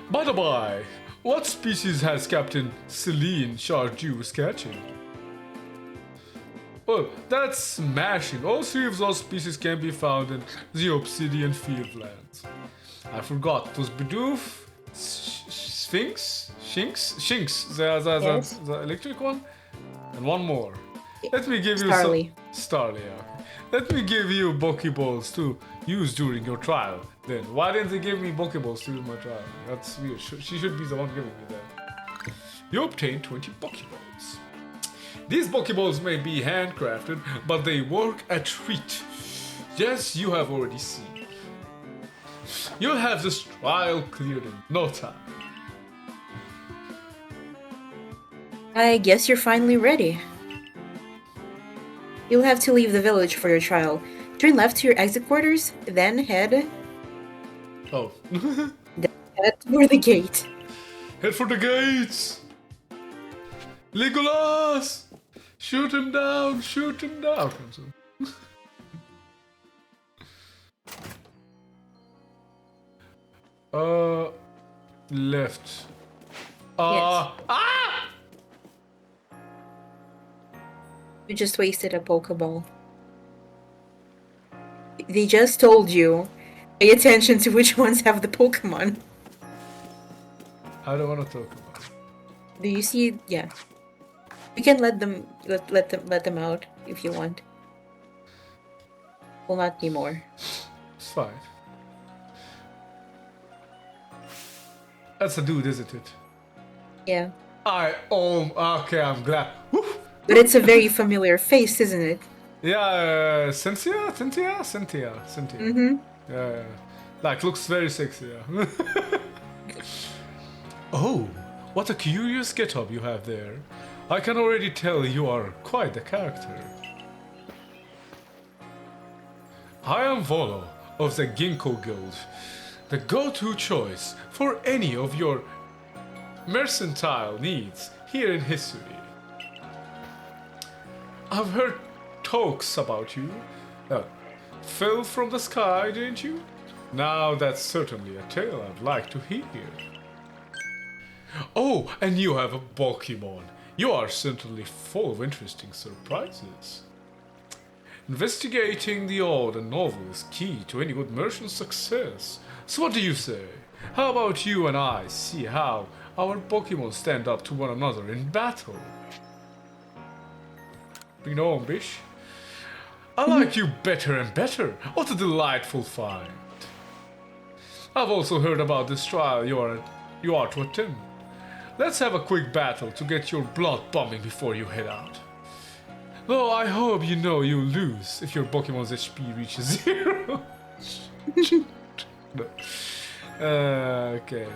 By the by, what species has Captain Celine charged you with catching? Well, that's smashing. All three of those species can be found in the Obsidian Fieldlands. I forgot. It was Bidoof, Sphinx, Shinx, the electric one, and one more. Let me give you Starly. Starly, okay. Let me give you Pokeballs to use during your trial. Then, why didn't they give me Pokeballs during my trial? That's weird. She should be the one giving me that. You obtain 20 Pokeballs. These Pokeballs may be handcrafted, but they work a treat. Yes, you have already seen. You'll have this trial cleared in no time. I guess you're finally ready. You'll have to leave the village for your trial. Turn left to your exit quarters, then head Oh. Head for the gate. Head for the gates! Legolas! Shoot him down! Shoot him down! Left. Ah! You just wasted a Pokeball. They just told you. Pay attention to which ones have the Pokemon. I don't want to talk about it. Do you see? Yeah. You can let them out if you want. Well, not anymore. It's fine. That's a dude, isn't it? Yeah. Okay, I'm glad. Woo! But it's a very familiar face, isn't it? Yeah, Cynthia. Mm-hmm. Yeah, like looks very sexy. Yeah. Oh, what a curious get-up you have there. I can already tell you are quite the character. I am Volo of the Ginkgo Guild, the go-to choice for any of your mercantile needs here in history. I've heard talks about you. Fell from the sky, didn't you? Now that's certainly a tale I'd like to hear. Oh, and you have a Pokemon. You are certainly full of interesting surprises. Investigating the old and novel is key to any good merchant's success. So what do you say? How about you and I see how our Pokemon stand up to one another in battle? Bring it on, bish. I like you better and better. What a delightful find. I've also heard about this trial you are to attend. Let's have a quick battle to get your blood pumping before you head out. Though I hope you know you'll lose if your Pokemon's HP reaches 0. Okay.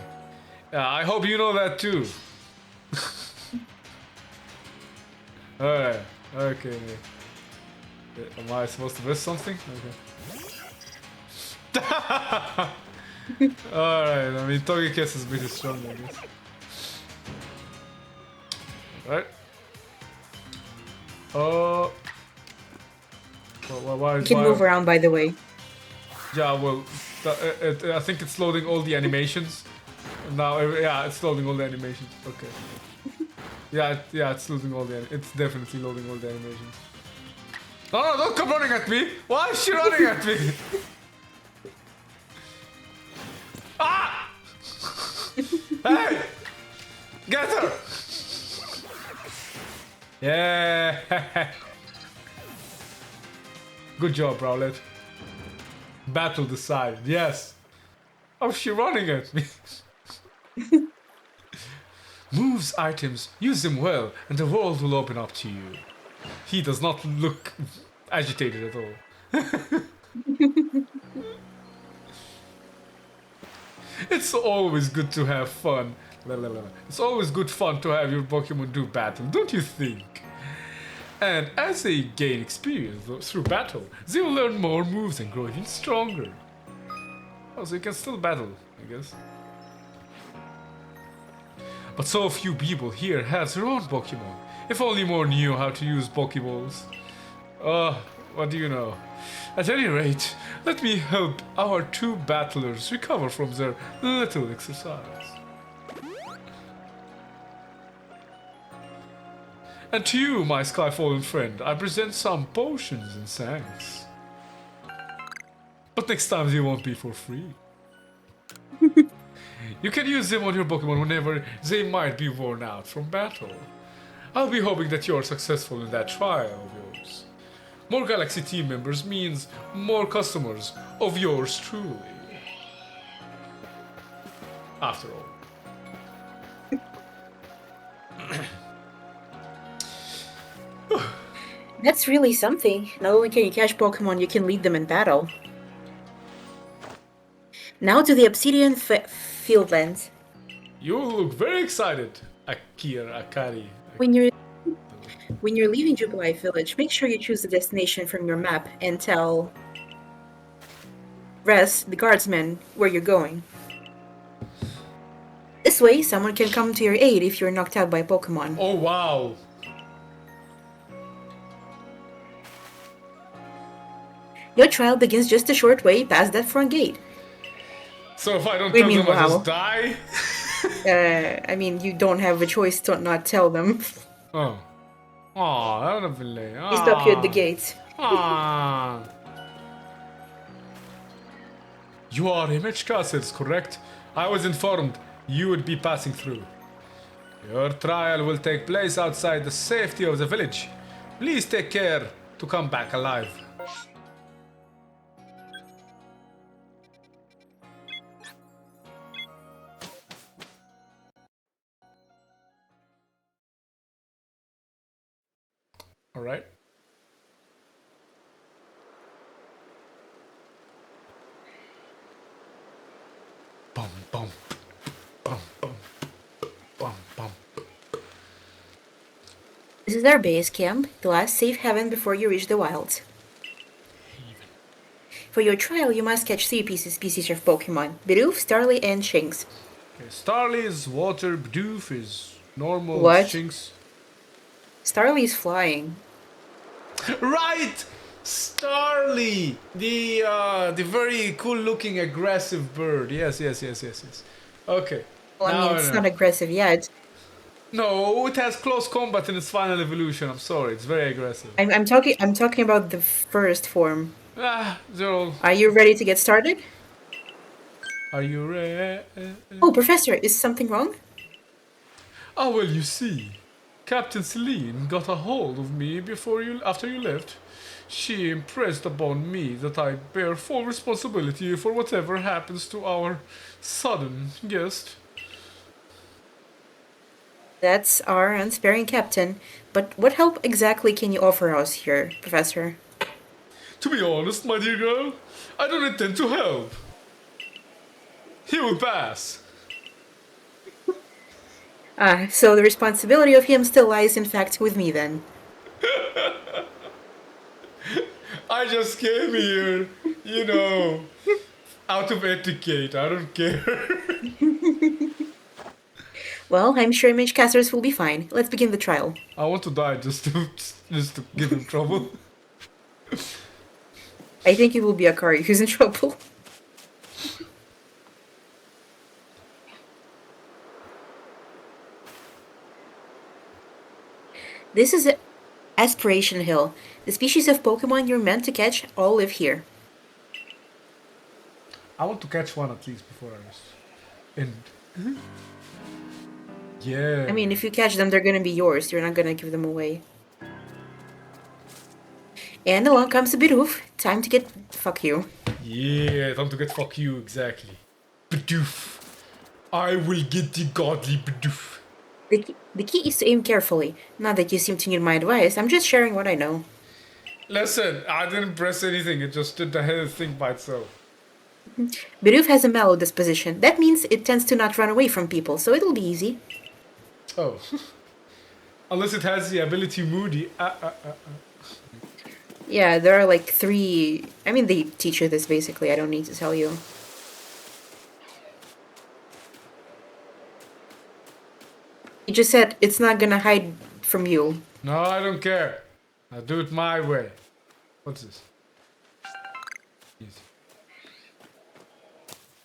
I hope you know that too. Alright. Okay. Am I supposed to miss something? Okay. Alright, I mean, Togekiss is pretty strong, I guess. Alright. Why, You can move around, by the way. Yeah, well, I think it's loading all the animations. Now, yeah, it's loading all the animations. Okay. Yeah, it's loading all the. It's definitely loading all the animations. No, don't come running at me! Why is she running at me? Ah! Hey! Get her! Yeah! Good job, Rowlet. Battle decided, yes. Oh, she running at me. Moves, items, use them well, and the world will open up to you. He does not look agitated at all. It's always good to have fun. It's always good fun to have your Pokemon do battle, don't you think? And as they gain experience through battle, they will learn more moves and grow even stronger. Oh, so you can still battle, I guess. But so few people here have their own Pokemon. If only more knew how to use Pokeballs. What do you know? At any rate, let me help our two battlers recover from their little exercise. And to you, my Skyfallen friend, I present some potions and thanks. But next time they won't be for free. You can use them on your Pokemon whenever they might be worn out from battle. I'll be hoping that you're successful in that trial of yours. More Galaxy team members means more customers of yours truly. After all. That's really something. Not only can you catch Pokemon, you can lead them in battle. Now to the Obsidian Fieldlands. You look very excited, Akari. When you're leaving Jubilee Village, make sure you choose the destination from your map and tell Rest the guardsmen where you're going. This way, someone can come to your aid if you're knocked out by a Pokemon. Oh, wow. Your trial begins just a short way past that front gate. So if I don't What do you tell mean, them, I wow? just die? I mean, you don't have a choice to not tell them. Oh. Aw, that would have been late. He stopped you at the gate. Ah. You are Image Castles, correct? I was informed you would be passing through. Your trial will take place outside the safety of the village. Please take care to come back alive. Alright. Bum bum. Bum bum. Bum bum. This is our base camp, the last safe haven before you reach the wilds. For your trial, you must catch three species of Pokemon: Bidoof, Starly, and Shinx. Okay, Starly is water, Bidoof is normal, What? Shinx. Starly is flying. Right! Starly! The very cool looking aggressive bird. Yes. Okay. Well, I Now mean, it's know. not aggressive yet. No, it has close combat in its final evolution. I'm sorry, it's very aggressive. I'm talking about the first form. They're all. Are you ready to get started? Are you ready? Oh, Professor, is something wrong? Oh, well, you see, Captain Celine got a hold of me after you left. She impressed upon me that I bear full responsibility for whatever happens to our sudden guest. That's our unsparing captain. But what help exactly can you offer us here, Professor? To be honest, my dear girl, I don't intend to help. He will pass. Ah, so the responsibility of him still lies, in fact, with me then. I just came here, out of etiquette. I don't care. Well, I'm sure Mage Casters will be fine. Let's begin the trial. I want to die just to give him trouble. I think it will be Akari who's in trouble. This is Aspiration Hill. The species of Pokemon you're meant to catch all live here. I want to catch one at least before I rest. And yeah. I mean, if you catch them, they're gonna be yours. You're not gonna give them away. And along comes the Bidoof. Time to get... Fuck you. Yeah, time to get fuck you, exactly. Bidoof. I will get the godly Bidoof. The key is to aim carefully. Not that you seem to need my advice, I'm just sharing what I know. Listen, I didn't press anything, it just did the whole thing by itself. Bidoof has a mellow disposition. That means it tends to not run away from people, so it'll be easy. Oh. Unless it has the ability Moody. Yeah, there are like 3... I mean, they teach you this basically, I don't need to tell you. He just said it's not gonna hide from you. No, I don't care. I'll do it my way. What's this? Easy.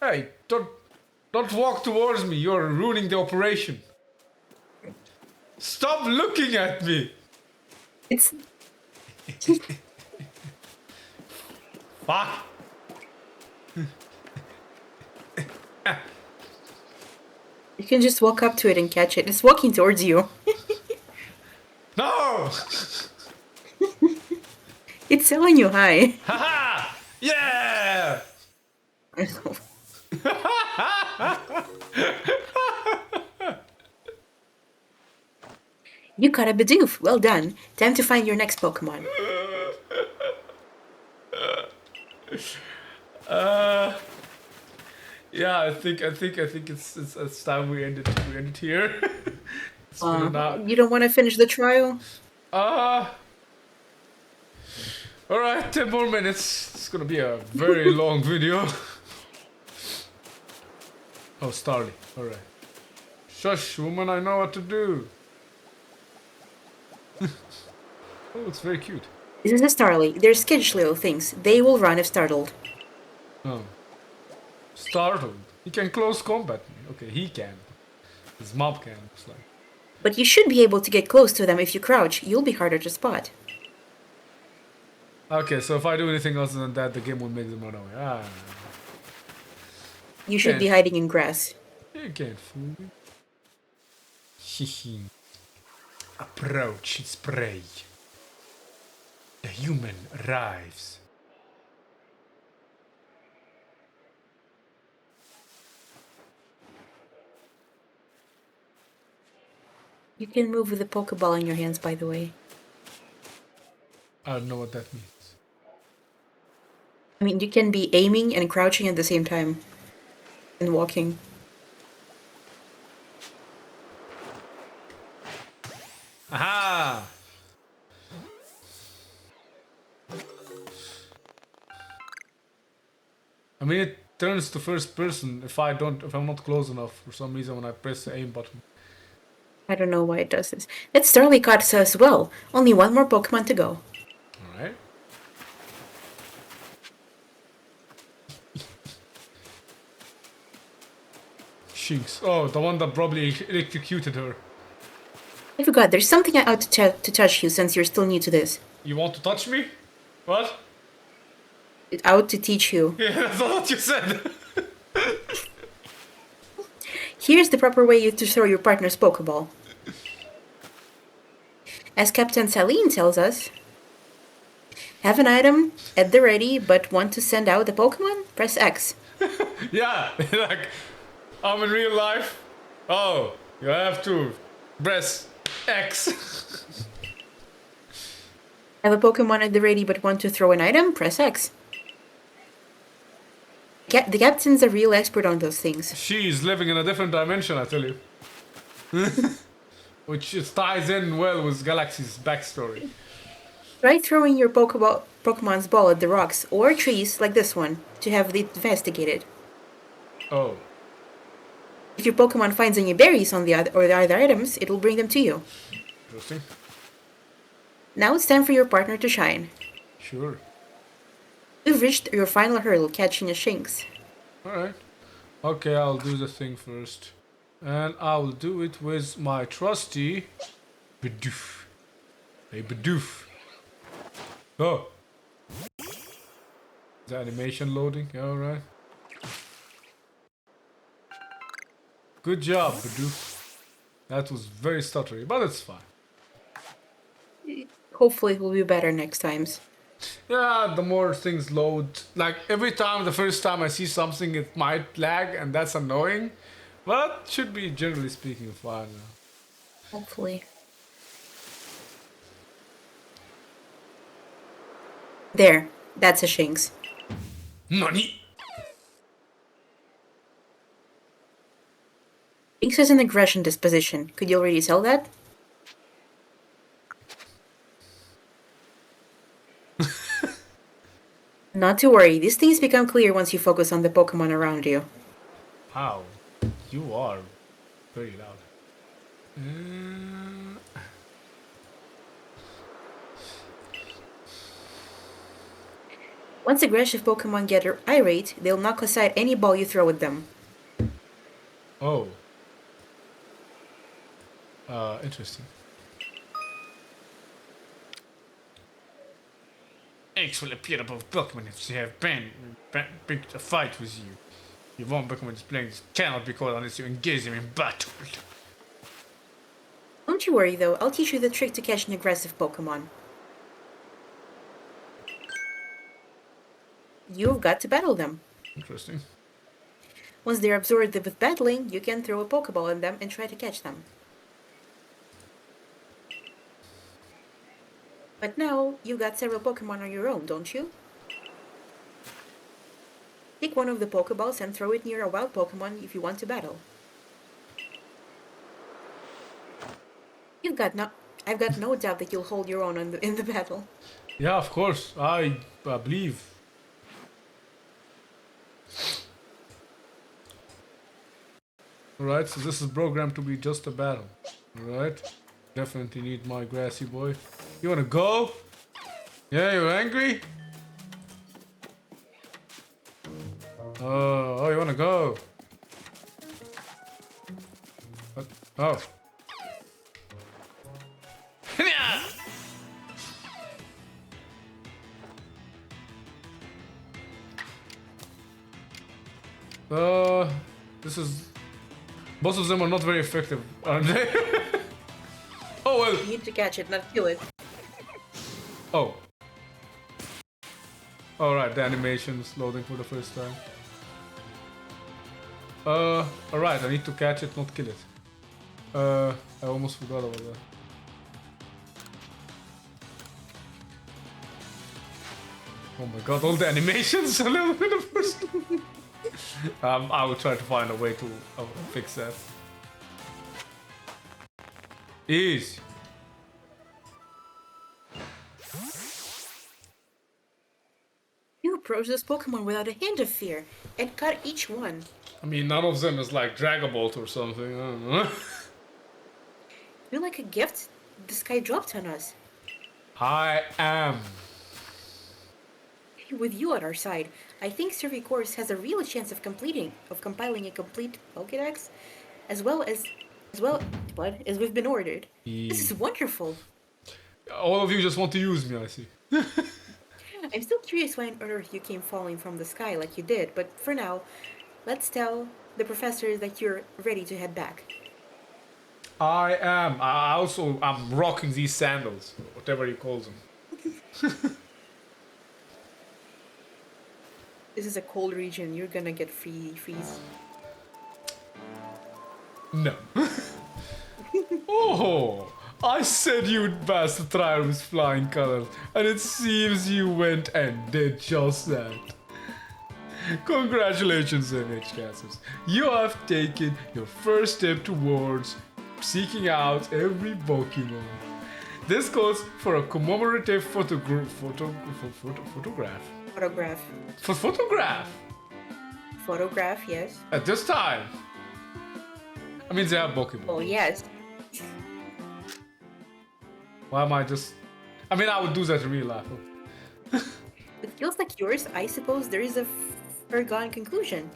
Hey, don't walk towards me. You're ruining the operation. Stop looking at me. It's... Fuck. You can just walk up to it and catch it. It's walking towards you. No! It's telling you hi. Haha! Yeah! You caught a Bidoof. Well done. Time to find your next Pokemon. Yeah, I think it's time we end it here. It's been You don't want to finish the trial? uh Alright, 10 more minutes. It's gonna be a very long video. Oh, Starly. Alright. Shush, woman, I know what to do. Oh, it's very cute. This is a Starly. They're skittish little things. They will run if startled. Oh. Startled. He can close combat me. Okay, he can. His mob can, looks like. But you should be able to get close to them if you crouch. You'll be harder to spot. Okay, so if I do anything else than that, the game will make them run away. Ah. You should be hiding in grass. You can't fool me. Hehe. Approach its prey. The human arrives. You can move with a Pokeball in your hands, by the way. I don't know what that means. I mean, you can be aiming and crouching at the same time. And walking. Aha! I mean, it turns to first person if I'm not close enough for some reason when I press the aim button. I don't know why it does this. That Starly caught us as well. Only one more Pokemon to go. Alright. Shinx. Oh, the one that probably electrocuted her. I forgot, there's something I ought to touch you since you're still new to this. You want to touch me? What? Out to teach you. Yeah, that's not what you said. Here's the proper way to throw your partner's Pokeball. As Captain Saline tells us, have an item at the ready but want to send out a Pokemon? Press X. Yeah, like, I'm in real life. Oh, you have to press X. Have a Pokemon at the ready but want to throw an item? Press X. The captain's a real expert on those things. She's living in a different dimension, I tell you. Which ties in well with Galaxy's backstory. Try throwing your Pokemon's ball at the rocks or trees like this one to have it investigated. Oh. If your Pokemon finds any berries on the other items, it will bring them to you. Interesting. Now it's time for your partner to shine. Sure. You've reached your final hurdle, catching a Shinx. Alright. Okay, I'll do the thing first. And I'll do it with my trusty Bidoof. Hey, Bidoof. Oh. The animation loading, yeah, alright. Good job, Bidoof. That was very stuttery, but it's fine. Hopefully it will be better next times. Yeah, the more things load. Like, every time, the first time I see something, it might lag, and that's annoying. But should be, generally speaking, fine. Hopefully. There. That's a Shinx. Nani? Shinx has an aggression disposition. Could you already tell that? Not to worry, these things become clear once you focus on the Pokemon around you. Wow, you are very loud. Once aggressive Pokemon get irate, they'll knock aside any ball you throw at them. Oh. Interesting. X will appear above Pokemon if they have picked a fight with you. You won't Pokemon displaying this cannot be called unless you engage them in battle. Don't you worry though, I'll teach you the trick to catch an aggressive Pokemon. You've got to battle them. Interesting. Once they're absorbed with battling, you can throw a Pokeball at them and try to catch them. But now, you've got several Pokemon on your own, don't you? Take one of the Pokeballs and throw it near a wild Pokemon if you want to battle. I've got no doubt that you'll hold your own in the battle. Yeah, of course. I believe. Alright, so this is programmed to be just a battle. Alright. Definitely need my grassy boy. You wanna go? Yeah, you're angry? Oh, you wanna go? What? Oh. This is... Both of them are not very effective, aren't they? Oh, well. You need to catch it, not kill it. Oh. Alright, the animation is loading for the first time. Alright, I need to catch it, not kill it. I almost forgot about that. Oh my god, all the animations a little bit of first. I will try to find a way to fix that. Easy. You approach this Pokemon without a hint of fear and cut each one. I mean, none of them is like Dragon Ball or something, I don't know. You're like a gift the sky dropped on us. I am. With you at our side, I think Servicourse has a real chance of compiling a complete Pokédex, as well as we've been ordered. This is wonderful. All of you just want to use me, I see. I'm still curious why on earth you came falling from the sky like you did, but for now, let's tell the professor that you're ready to head back. I am. I'm rocking these sandals, whatever you call them. This is a cold region. You're gonna get freeze. No. Oh, I said you'd pass the trial with flying colors, and it seems you went and did just that. Congratulations, MH Casters. You have taken your first step towards seeking out every Pokemon. This calls for a commemorative photograph. Photograph, yes. At this time. I mean, they have Pokemon. Oh, yes. Why am I just... I mean, I would do that in real life. It feels like yours. I suppose there is a foregone conclusion.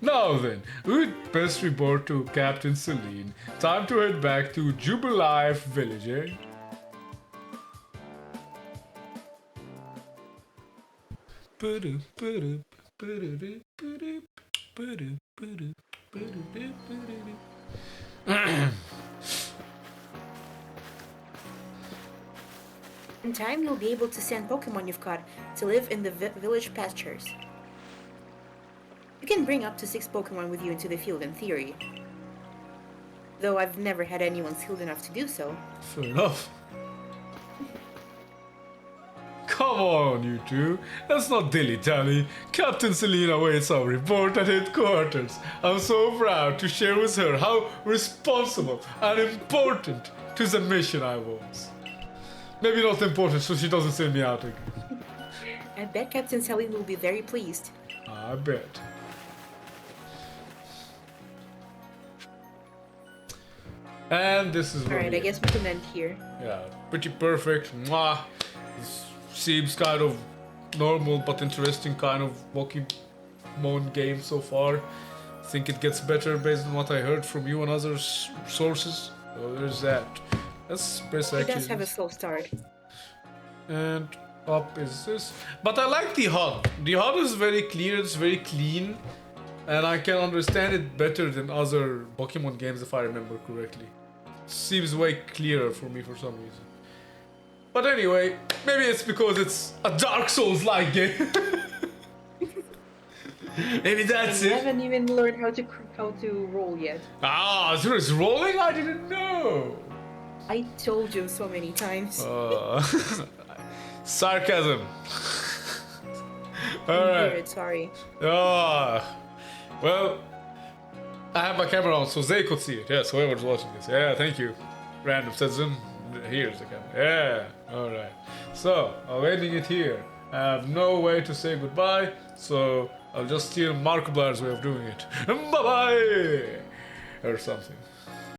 Now then, we'd best report to Captain Celine. Time to head back to Jubilife Village, eh? In time, you'll be able to send Pokemon you've caught to live in the village pastures. You can bring up to 6 Pokemon with you into the field in theory. Though I've never had anyone skilled enough to do so. Fair enough. Come on, you two. Let's not dilly-dally. Captain Celine awaits our report at headquarters. I'm so proud to share with her how responsible and important to the mission I was. Maybe not important, so she doesn't send me out again. I bet Captain Celine will be very pleased. I bet. And this is Alright, I guess we can end here. Yeah, pretty perfect. Mwah. This seems kind of normal but interesting kind of Pokemon game so far. I think it gets better based on what I heard from you and other sources. So there's that. Let's press It actually. does have a slow start. And up is this. But I like the HUD. The HUD is very clear, it's very clean. And I can understand it better than other Pokemon games if I remember correctly. Seems way clearer for me for some reason. But anyway, maybe it's because it's a Dark Souls-like game. Maybe that's I it. haven't even learned how to roll yet. Ah, there is rolling? I didn't know. I told you so many times. Sarcasm. Alright. Sorry. Well, I have my camera on so they could see it. Yes, whoever's watching this. Yeah, thank you. Random citizen. Here's the camera. Yeah, alright. So, I'm ending it here. I have no way to say goodbye, so I'll just steal Markiplier's way of doing it. Bye-bye! Or something.